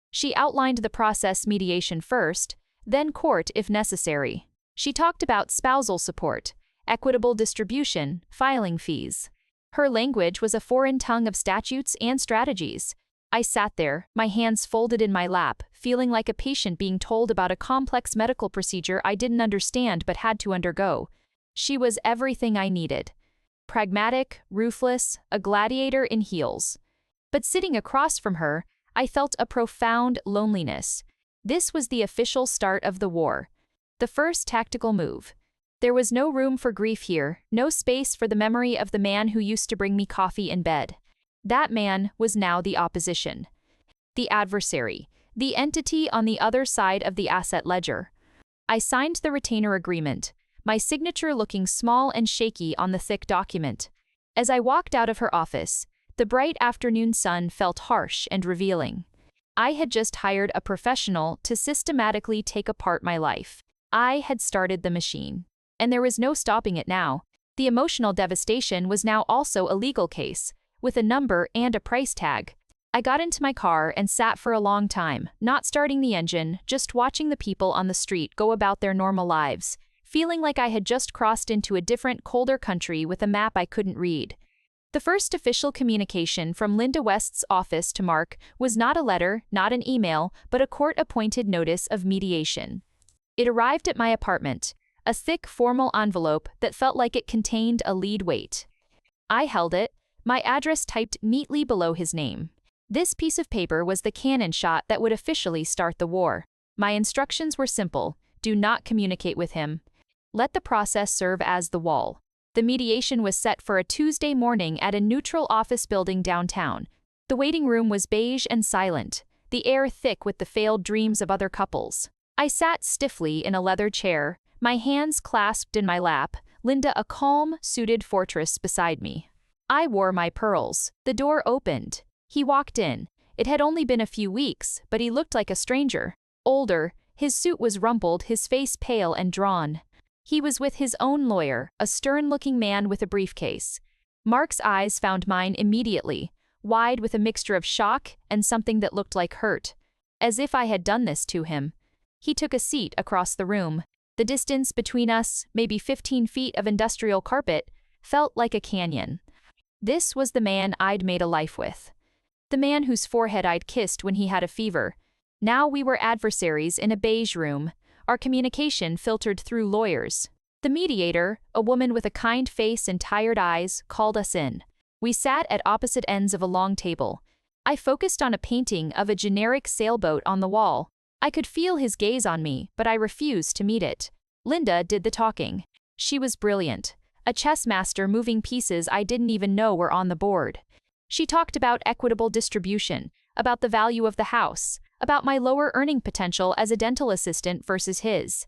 She outlined the process: mediation first, then court if necessary. She talked about spousal support, equitable distribution, filing fees. Her language was a foreign tongue of statutes and strategies. I sat there, my hands folded in my lap, feeling like a patient being told about a complex medical procedure I didn't understand but had to undergo. She was everything I needed. Pragmatic, ruthless, a gladiator in heels. But sitting across from her, I felt a profound loneliness. This was the official start of the war. The first tactical move. There was no room for grief here, no space for the memory of the man who used to bring me coffee in bed. That man was now the opposition. The adversary, the entity on the other side of the asset ledger. I signed the retainer agreement, my signature looking small and shaky on the thick document. As I walked out of her office, the bright afternoon sun felt harsh and revealing. I had just hired a professional to systematically take apart my life. I had started the machine. And there was no stopping it now. The emotional devastation was now also a legal case, with a number and a price tag. I got into my car and sat for a long time, not starting the engine, just watching the people on the street go about their normal lives, feeling like I had just crossed into a different, colder country with a map I couldn't read. The first official communication from Linda West's office to Mark was not a letter, not an email, but a court-appointed notice of mediation. It arrived at my apartment, a thick, formal envelope that felt like it contained a lead weight. I held it, my address typed neatly below his name. This piece of paper was the cannon shot that would officially start the war. My instructions were simple: do not communicate with him. Let the process serve as the wall. The mediation was set for a Tuesday morning at a neutral office building downtown. The waiting room was beige and silent, the air thick with the failed dreams of other couples. I sat stiffly in a leather chair, my hands clasped in my lap, Linda a calm, suited fortress beside me. I wore my pearls. The door opened. He walked in. It had only been a few weeks, but he looked like a stranger. Older, his suit was rumpled, his face pale and drawn. He was with his own lawyer, a stern-looking man with a briefcase. Mark's eyes found mine immediately, wide with a mixture of shock and something that looked like hurt. As if I had done this to him. He took a seat across the room. The distance between us, maybe 15 feet of industrial carpet, felt like a canyon. This was the man I'd made a life with. The man whose forehead I'd kissed when he had a fever. Now we were adversaries in a beige room, our communication filtered through lawyers. The mediator, a woman with a kind face and tired eyes, called us in. We sat at opposite ends of a long table. I focused on a painting of a generic sailboat on the wall. I could feel his gaze on me, but I refused to meet it. Linda did the talking. She was brilliant. A chess master moving pieces I didn't even know were on the board. She talked about equitable distribution, about the value of the house, about my lower earning potential as a dental assistant versus his.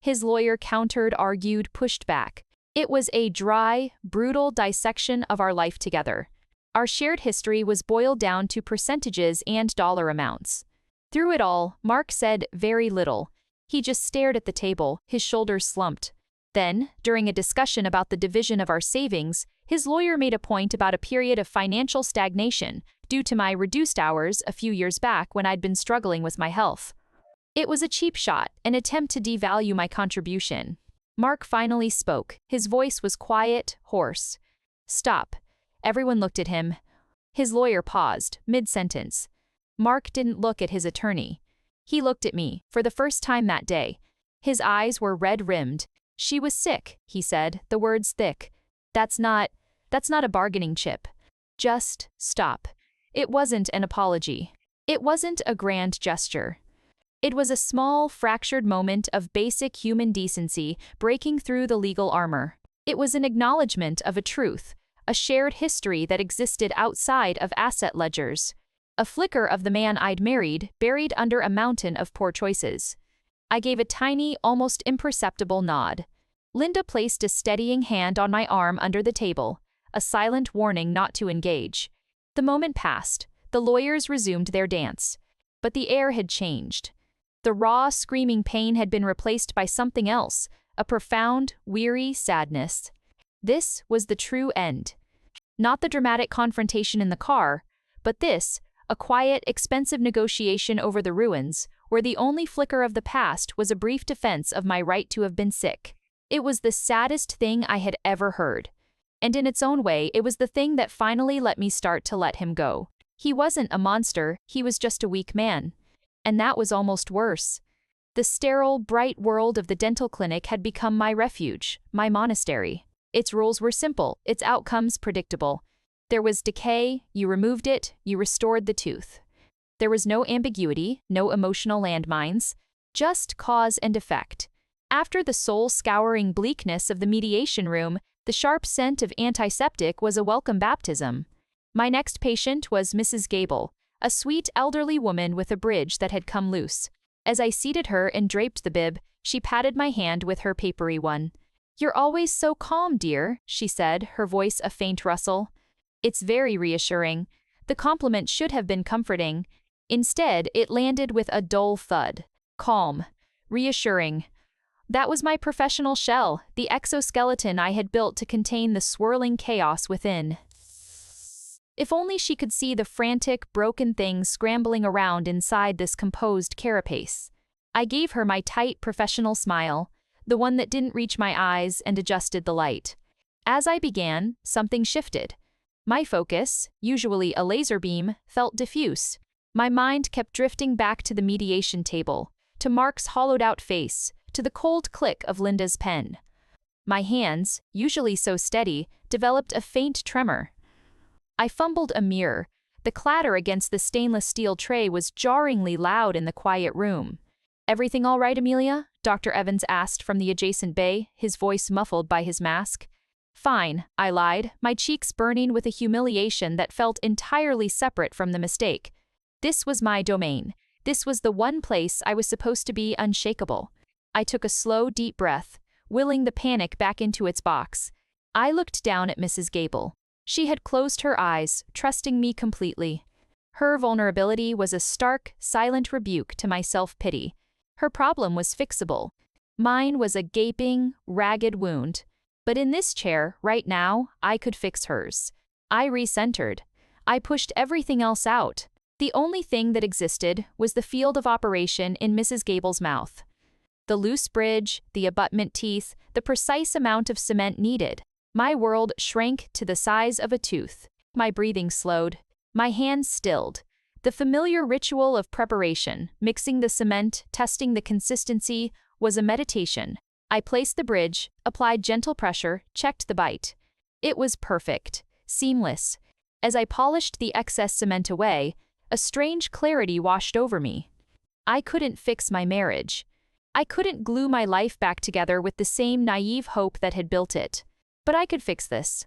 His lawyer countered, argued, pushed back. It was a dry, brutal dissection of our life together. Our shared history was boiled down to percentages and dollar amounts. Through it all, Mark said very little. He just stared at the table, his shoulders slumped. Then, during a discussion about the division of our savings, his lawyer made a point about a period of financial stagnation due to my reduced hours a few years back when I'd been struggling with my health. It was a cheap shot, an attempt to devalue my contribution. Mark finally spoke. His voice was quiet, hoarse. Stop. Everyone looked at him. His lawyer paused, mid-sentence. Mark didn't look at his attorney. He looked at me, for the first time that day. His eyes were red-rimmed. She was sick, he said, the words thick. That's not a bargaining chip. Just stop. It wasn't an apology. It wasn't a grand gesture. It was a small, fractured moment of basic human decency breaking through the legal armor. It was an acknowledgement of a truth, a shared history that existed outside of asset ledgers. A flicker of the man I'd married, buried under a mountain of poor choices. I gave a tiny, almost imperceptible nod. Linda placed a steadying hand on my arm under the table, a silent warning not to engage. The moment passed. The lawyers resumed their dance. But the air had changed. The raw, screaming pain had been replaced by something else, a profound, weary sadness. This was the true end. Not the dramatic confrontation in the car, but this, a quiet, expensive negotiation over the ruins, where the only flicker of the past was a brief defense of my right to have been sick. It was the saddest thing I had ever heard. And in its own way, it was the thing that finally let me start to let him go. He wasn't a monster, he was just a weak man. And that was almost worse. The sterile, bright world of the dental clinic had become my refuge, my monastery. Its rules were simple, its outcomes predictable. There was decay, you removed it, you restored the tooth. There was no ambiguity, no emotional landmines, just cause and effect. After the soul-scouring bleakness of the mediation room, the sharp scent of antiseptic was a welcome baptism. My next patient was Mrs. Gable, a sweet elderly woman with a bridge that had come loose. As I seated her and draped the bib, she patted my hand with her papery one. "You're always so calm, dear," she said, her voice a faint rustle. It's very reassuring. The compliment should have been comforting. Instead, it landed with a dull thud. Calm. Reassuring. That was my professional shell, the exoskeleton I had built to contain the swirling chaos within. If only she could see the frantic, broken things scrambling around inside this composed carapace. I gave her my tight, professional smile, the one that didn't reach my eyes, and adjusted the light. As I began, something shifted. My focus, usually a laser beam, felt diffuse. My mind kept drifting back to the mediation table, to Mark's hollowed-out face, to the cold click of Linda's pen. My hands, usually so steady, developed a faint tremor. I fumbled a mirror. The clatter against the stainless steel tray was jarringly loud in the quiet room. "Everything all right, Amelia?" Dr. Evans asked from the adjacent bay, his voice muffled by his mask. "Fine," I lied, my cheeks burning with a humiliation that felt entirely separate from the mistake. This was my domain. This was the one place I was supposed to be unshakable. I took a slow, deep breath, willing the panic back into its box. I looked down at Mrs. Gable. She had closed her eyes, trusting me completely. Her vulnerability was a stark, silent rebuke to my self-pity. Her problem was fixable. Mine was a gaping, ragged wound. But in this chair, right now, I could fix hers. I recentered. I pushed everything else out. The only thing that existed was the field of operation in Mrs. Gable's mouth. The loose bridge, the abutment teeth, the precise amount of cement needed. My world shrank to the size of a tooth. My breathing slowed. My hands stilled. The familiar ritual of preparation, mixing the cement, testing the consistency, was a meditation. I placed the bridge, applied gentle pressure, checked the bite. It was perfect, seamless. As I polished the excess cement away, a strange clarity washed over me. I couldn't fix my marriage. I couldn't glue my life back together with the same naive hope that had built it. But I could fix this.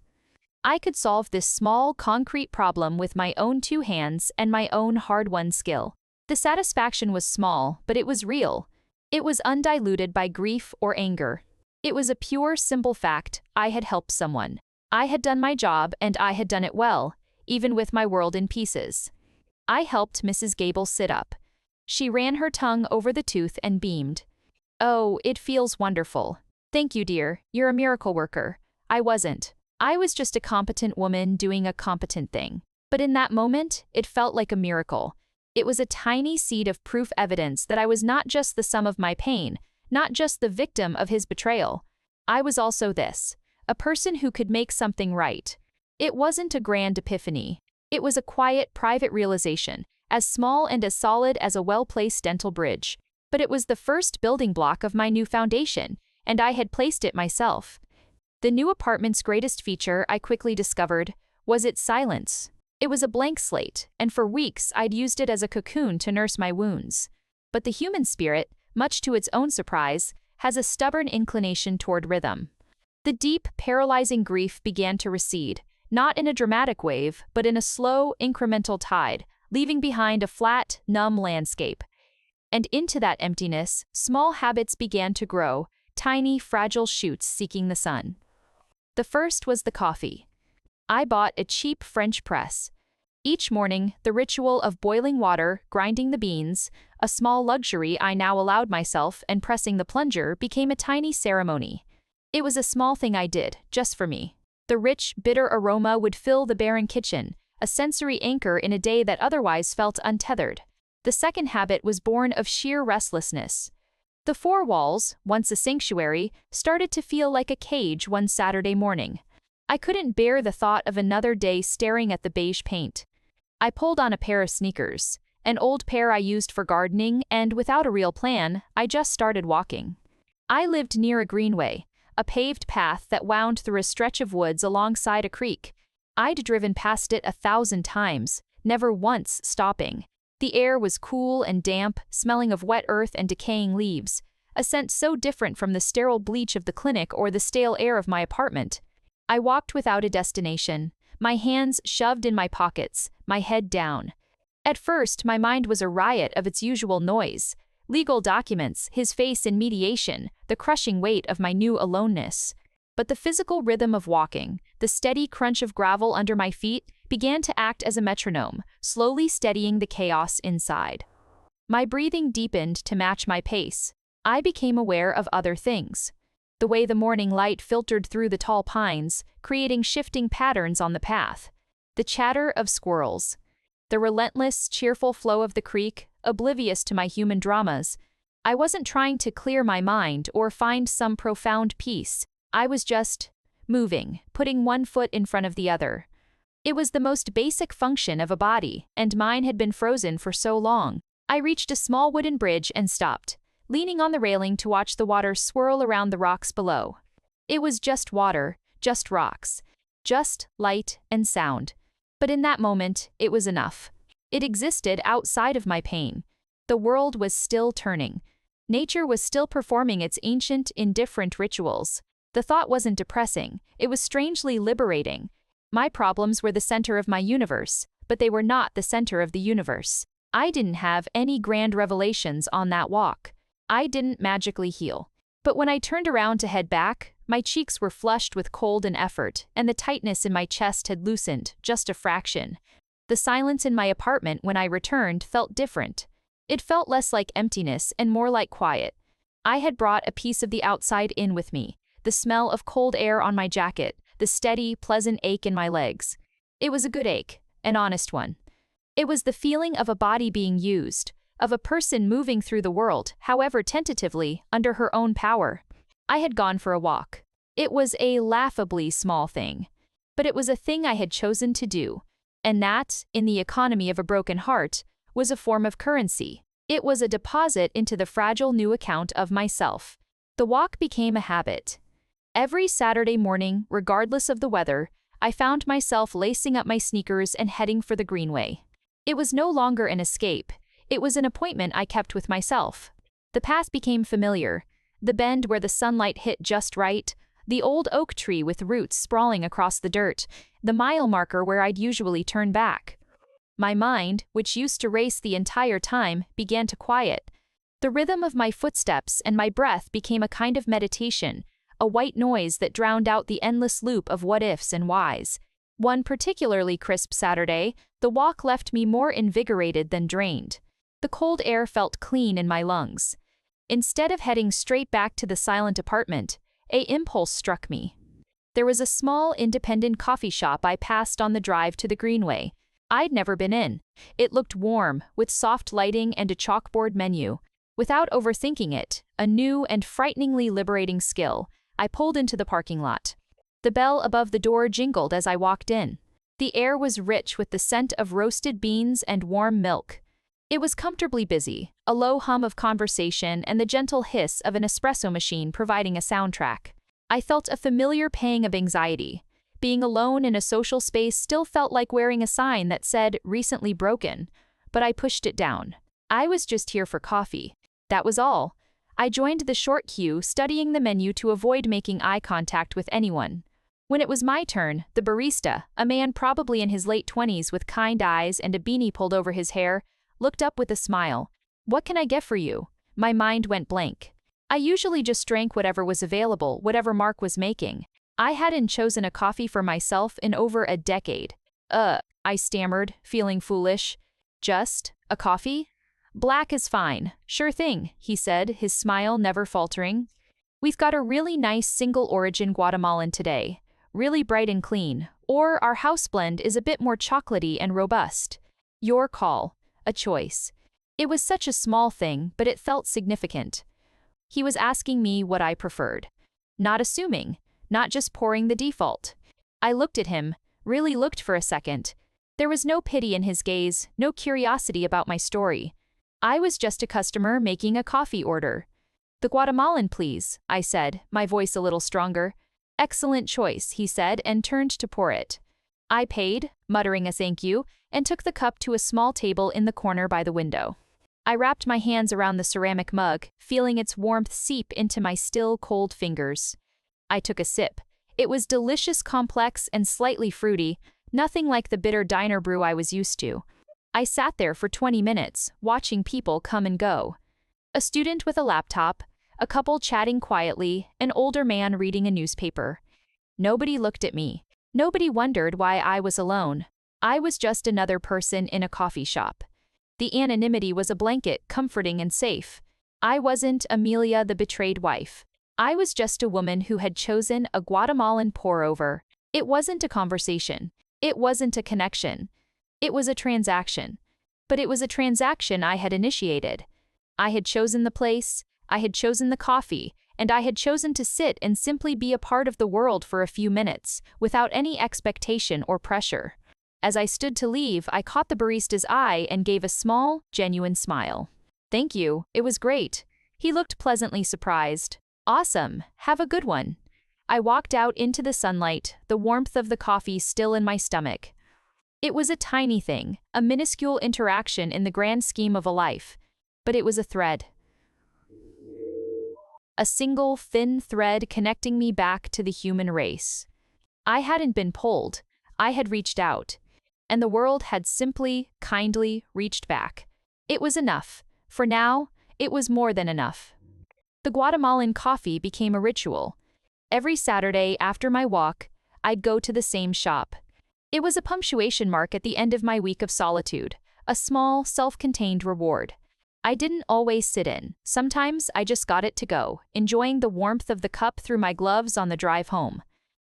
I could solve this small, concrete problem with my own two hands and my own hard-won skill. The satisfaction was small, but it was real. It was undiluted by grief or anger. It was a pure, simple fact: I had helped someone. I had done my job, and I had done it well, even with my world in pieces. I helped Mrs. Gable sit up. She ran her tongue over the tooth and beamed. "Oh, it feels wonderful. Thank you, dear. You're a miracle worker." I wasn't. I was just a competent woman doing a competent thing. But in that moment, it felt like a miracle. It was a tiny seed of proof evidence that I was not just the sum of my pain, not just the victim of his betrayal. I was also this, a person who could make something right. It wasn't a grand epiphany. It was a quiet, private realization, as small and as solid as a well-placed dental bridge. But it was the first building block of my new foundation, and I had placed it myself. The new apartment's greatest feature, I quickly discovered, was its silence. It was a blank slate, and for weeks I'd used it as a cocoon to nurse my wounds. But the human spirit, much to its own surprise, has a stubborn inclination toward rhythm. The deep, paralyzing grief began to recede, not in a dramatic wave, but in a slow, incremental tide, leaving behind a flat, numb landscape. And into that emptiness, small habits began to grow, tiny, fragile shoots seeking the sun. The first was the coffee. I bought a cheap French press. Each morning, the ritual of boiling water, grinding the beans, a small luxury I now allowed myself, and pressing the plunger became a tiny ceremony. It was a small thing I did, just for me. The rich, bitter aroma would fill the barren kitchen, a sensory anchor in a day that otherwise felt untethered. The second habit was born of sheer restlessness. The four walls, once a sanctuary, started to feel like a cage one Saturday morning. I couldn't bear the thought of another day staring at the beige paint. I pulled on a pair of sneakers, an old pair I used for gardening, and without a real plan, I just started walking. I lived near a greenway, a paved path that wound through a stretch of woods alongside a creek. I'd driven past it 1,000 times, never once stopping. The air was cool and damp, smelling of wet earth and decaying leaves. a scent so different from the sterile bleach of the clinic or the stale air of my apartment. I walked without a destination, my hands shoved in my pockets, my head down. At first, my mind was a riot of its usual noise. Legal documents, his face in mediation, the crushing weight of my new aloneness. But the physical rhythm of walking, the steady crunch of gravel under my feet, began to act as a metronome, slowly steadying the chaos inside. My breathing deepened to match my pace. I became aware of other things. The way the morning light filtered through the tall pines, creating shifting patterns on the path. The chatter of squirrels. The relentless, cheerful flow of the creek, oblivious to my human dramas. I wasn't trying to clear my mind or find some profound peace. I was just moving, putting one foot in front of the other. It was the most basic function of a body, and mine had been frozen for so long. I reached a small wooden bridge and stopped, leaning on the railing to watch the water swirl around the rocks below. It was just water, just rocks, just light and sound. But in that moment, it was enough. It existed outside of my pain. The world was still turning. Nature was still performing its ancient, indifferent rituals. The thought wasn't depressing, it was strangely liberating. My problems were the center of my universe, but they were not the center of the universe. I didn't have any grand revelations on that walk. I didn't magically heal. But when I turned around to head back, my cheeks were flushed with cold and effort, and the tightness in my chest had loosened, just a fraction. The silence in my apartment when I returned felt different. It felt less like emptiness and more like quiet. I had brought a piece of the outside in with me, the smell of cold air on my jacket, the steady, pleasant ache in my legs. It was a good ache, an honest one. It was the feeling of a body being used, of a person moving through the world, however tentatively, under her own power. I had gone for a walk. It was a laughably small thing. But it was a thing I had chosen to do. And that, in the economy of a broken heart, was a form of currency. It was a deposit into the fragile new account of myself. The walk became a habit. Every Saturday morning, regardless of the weather, I found myself lacing up my sneakers and heading for the greenway. It was no longer an escape. It was an appointment I kept with myself. The path became familiar. The bend where the sunlight hit just right, the old oak tree with roots sprawling across the dirt, the mile marker where I'd usually turn back. My mind, which used to race the entire time, began to quiet. The rhythm of my footsteps and my breath became a kind of meditation, a white noise that drowned out the endless loop of what-ifs and whys. One particularly crisp Saturday, the walk left me more invigorated than drained. The cold air felt clean in my lungs. Instead of heading straight back to the silent apartment, an impulse struck me. There was a small independent coffee shop I passed on the drive to the greenway. I'd never been in. It looked warm, with soft lighting and a chalkboard menu. Without overthinking it, a new and frighteningly liberating skill, I pulled into the parking lot. The bell above the door jingled as I walked in. The air was rich with the scent of roasted beans and warm milk. It was comfortably busy, a low hum of conversation and the gentle hiss of an espresso machine providing a soundtrack. I felt a familiar pang of anxiety. Being alone in a social space still felt like wearing a sign that said, "recently broken," but I pushed it down. I was just here for coffee. That was all. I joined the short queue, studying the menu to avoid making eye contact with anyone. When it was my turn, the barista, a man probably in his late 20s with kind eyes and a beanie pulled over his hair, looked up with a smile. "What can I get for you?" My mind went blank. I usually just drank whatever was available, whatever Mark was making. I hadn't chosen a coffee for myself in over a decade. I stammered, feeling foolish. "Just a coffee?" "Black is fine. Sure thing," he said, his smile never faltering. "We've got a really nice single-origin Guatemalan today. Really bright and clean. Or our house blend is a bit more chocolatey and robust. Your call." A choice. It was such a small thing, but it felt significant. He was asking me what I preferred. Not assuming, not just pouring the default. I looked at him, really looked for a second. There was no pity in his gaze, no curiosity about my story. I was just a customer making a coffee order. "The Guatemalan, please," I said, my voice a little stronger. "Excellent choice," he said, and turned to pour it. I paid, muttering a thank you, and took the cup to a small table in the corner by the window. I wrapped my hands around the ceramic mug, feeling its warmth seep into my still cold fingers. I took a sip. It was delicious, complex, and slightly fruity, nothing like the bitter diner brew I was used to. I sat there for 20 minutes, watching people come and go. A student with a laptop, a couple chatting quietly, an older man reading a newspaper. Nobody looked at me. Nobody wondered why I was alone. I was just another person in a coffee shop. The anonymity was a blanket, comforting and safe. I wasn't Amelia, the betrayed wife. I was just a woman who had chosen a Guatemalan pour-over. It wasn't a conversation. It wasn't a connection. It was a transaction. But it was a transaction I had initiated. I had chosen the place, I had chosen the coffee, and I had chosen to sit and simply be a part of the world for a few minutes, without any expectation or pressure. As I stood to leave, I caught the barista's eye and gave a small, genuine smile. "Thank you, it was great." He looked pleasantly surprised. "Awesome, have a good one." I walked out into the sunlight, the warmth of the coffee still in my stomach. It was a tiny thing, a minuscule interaction in the grand scheme of a life, but it was a thread. A single, thin thread connecting me back to the human race. I hadn't been pulled, I had reached out. And the world had simply, kindly reached back. It was enough. For now, it was more than enough. The Guatemalan coffee became a ritual. Every Saturday after my walk, I'd go to the same shop. It was a punctuation mark at the end of my week of solitude, a small, self-contained reward. I didn't always sit in. Sometimes I just got it to go, enjoying the warmth of the cup through my gloves on the drive home.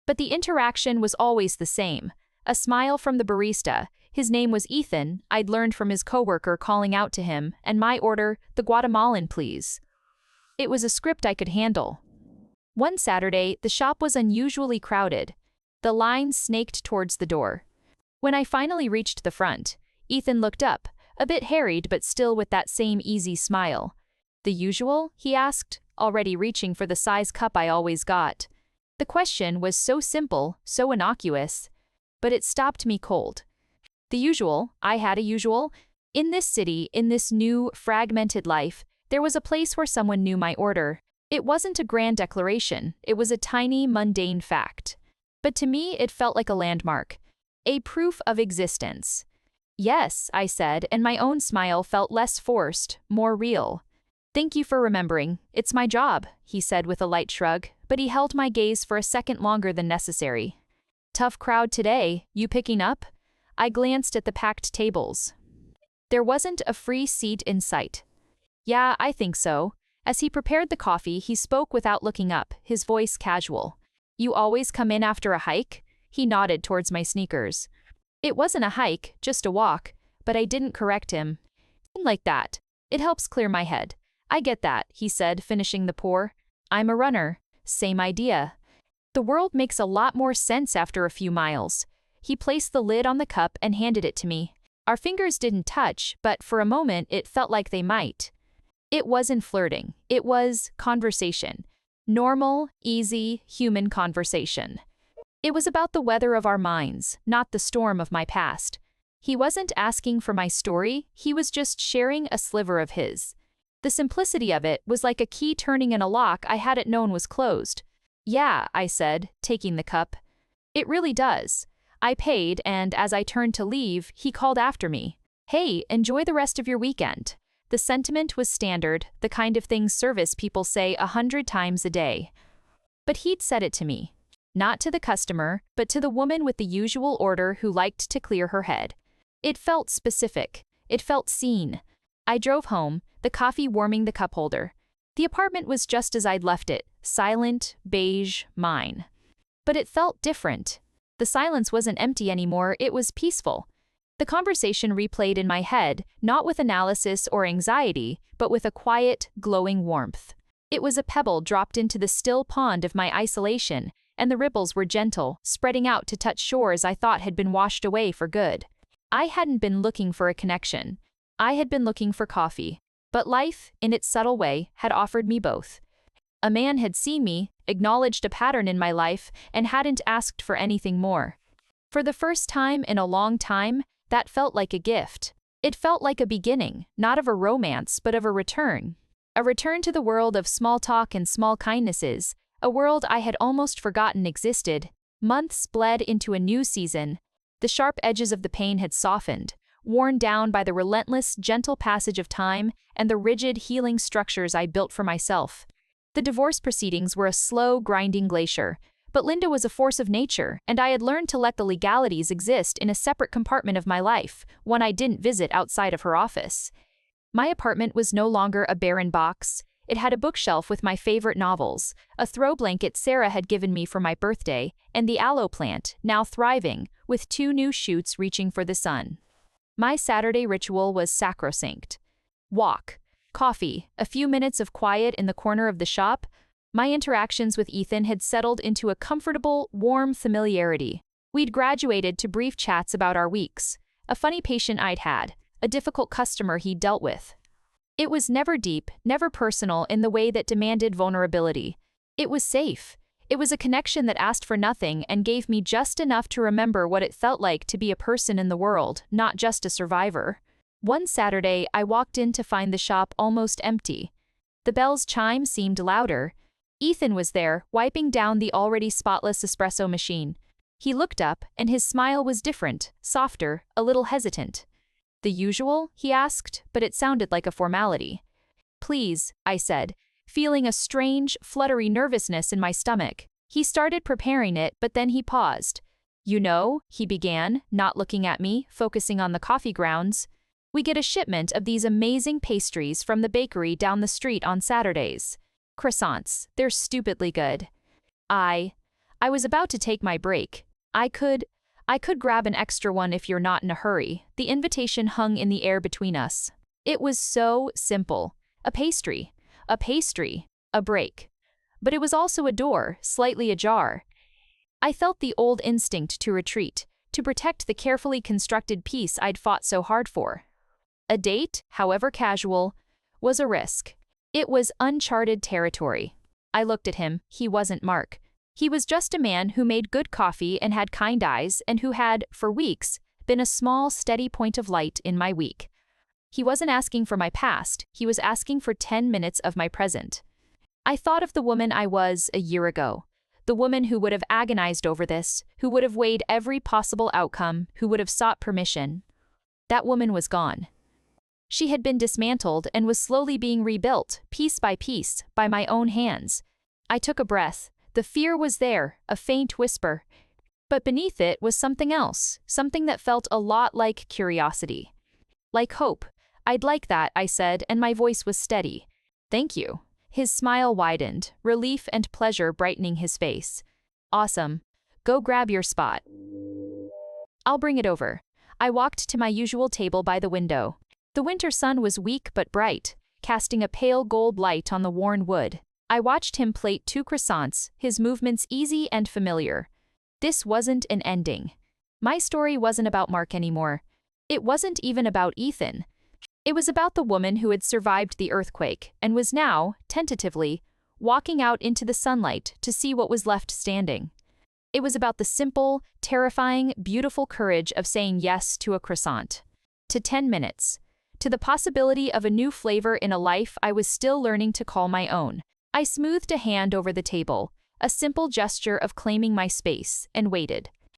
But the interaction was always the same. A smile from the barista, his name was Ethan, I'd learned from his coworker calling out to him, and my order, the Guatemalan please. It was a script I could handle. One Saturday, the shop was unusually crowded. The line snaked towards the door. When I finally reached the front, Ethan looked up, a bit harried but still with that same easy smile. "The usual?" he asked, already reaching for the size cup I always got. The question was so simple, so innocuous. But it stopped me cold. The usual, I had a usual. In this city, in this new, fragmented life, there was a place where someone knew my order. It wasn't a grand declaration, it was a tiny, mundane fact. But to me, it felt like a landmark. A proof of existence. "Yes," I said, and my own smile felt less forced, more real. "Thank you for remembering. It's my job," he said with a light shrug, but he held my gaze for a second longer than necessary. "Tough crowd today, you picking up?" I glanced at the packed tables. There wasn't a free seat in sight. "Yeah, I think so." As he prepared the coffee, he spoke without looking up, his voice casual. "You always come in after a hike?" He nodded towards my sneakers. It wasn't a hike, just a walk, but I didn't correct him. "Like that. It helps clear my head." "I get that," he said, finishing the pour. "I'm a runner." "Same idea." "The world makes a lot more sense after a few miles." He placed the lid on the cup and handed it to me. Our fingers didn't touch, but for a moment it felt like they might. It wasn't flirting, it was conversation. Normal, easy, human conversation. It was about the weather of our minds, not the storm of my past. He wasn't asking for my story, he was just sharing a sliver of his. The simplicity of it was like a key turning in a lock I hadn't known was closed. "Yeah," I said, taking the cup. "It really does." I paid, and as I turned to leave, he called after me. "Hey, enjoy the rest of your weekend." The sentiment was standard, the kind of thing service people say 100 times a day. But he'd said it to me. Not to the customer, but to the woman with the usual order who liked to clear her head. It felt specific. It felt seen. I drove home, the coffee warming the cup holder. The apartment was just as I'd left it, silent, beige, mine. But it felt different. The silence wasn't empty anymore, it was peaceful. The conversation replayed in my head, not with analysis or anxiety, but with a quiet, glowing warmth. It was a pebble dropped into the still pond of my isolation, and the ripples were gentle, spreading out to touch shores I thought had been washed away for good. I hadn't been looking for a connection. I had been looking for coffee. But life, in its subtle way, had offered me both. A man had seen me, acknowledged a pattern in my life, and hadn't asked for anything more. For the first time in a long time, that felt like a gift. It felt like a beginning, not of a romance, but of a return. A return to the world of small talk and small kindnesses, a world I had almost forgotten existed. Months bled into a new season. The sharp edges of the pain had softened, worn down by the relentless, gentle passage of time and the rigid, healing structures I built for myself. The divorce proceedings were a slow, grinding glacier, but Linda was a force of nature, and I had learned to let the legalities exist in a separate compartment of my life, one I didn't visit outside of her office. My apartment was no longer a barren box. It had a bookshelf with my favorite novels, a throw blanket Sarah had given me for my birthday, and the aloe plant, now thriving, with 2 new shoots reaching for the sun. My Saturday ritual was sacrosanct. Walk, coffee, a few minutes of quiet in the corner of the shop. My interactions with Ethan had settled into a comfortable, warm familiarity. We'd graduated to brief chats about our weeks, a funny patient I'd had, a difficult customer he'd dealt with. It was never deep, never personal in the way that demanded vulnerability. It was safe. It was a connection that asked for nothing and gave me just enough to remember what it felt like to be a person in the world, not just a survivor. One Saturday, I walked in to find the shop almost empty. The bell's chime seemed louder. Ethan was there, wiping down the already spotless espresso machine. He looked up, and his smile was different, softer, a little hesitant. "The usual?" he asked, but it sounded like a formality. "Please," I said, feeling a strange, fluttery nervousness in my stomach. He started preparing it, but then he paused. "You know," he began, not looking at me, focusing on the coffee grounds. "We get a shipment of these amazing pastries from the bakery down the street on Saturdays. Croissants, they're stupidly good." I was about to take my break. I could grab an extra one if you're not in a hurry. The invitation hung in the air between us. It was so simple. A pastry, a break. But it was also a door, slightly ajar. I felt the old instinct to retreat, to protect the carefully constructed peace I'd fought so hard for. A date, however casual, was a risk. It was uncharted territory. I looked at him. He wasn't Mark. He was just a man who made good coffee and had kind eyes and who had, for weeks, been a small, steady point of light in my week. He wasn't asking for my past, he was asking for 10 minutes of my present. I thought of the woman I was a year ago. The woman who would have agonized over this, who would have weighed every possible outcome, who would have sought permission. That woman was gone. She had been dismantled and was slowly being rebuilt, piece by piece, by my own hands. I took a breath. The fear was there, a faint whisper. But beneath it was something else, something that felt a lot like curiosity. Like hope. "I'd like that," I said, and my voice was steady. "Thank you." His smile widened, relief and pleasure brightening his face. "Awesome. Go grab your spot. I'll bring it over." I walked to my usual table by the window. The winter sun was weak but bright, casting a pale gold light on the worn wood. I watched him plate 2 croissants, his movements easy and familiar. This wasn't an ending. My story wasn't about Mark anymore. It wasn't even about Ethan. It was about the woman who had survived the earthquake and was now, tentatively, walking out into the sunlight to see what was left standing. It was about the simple, terrifying, beautiful courage of saying yes to a croissant. To 10 minutes. To the possibility of a new flavor in a life I was still learning to call my own. I smoothed a hand over the table, a simple gesture of claiming my space, and waited.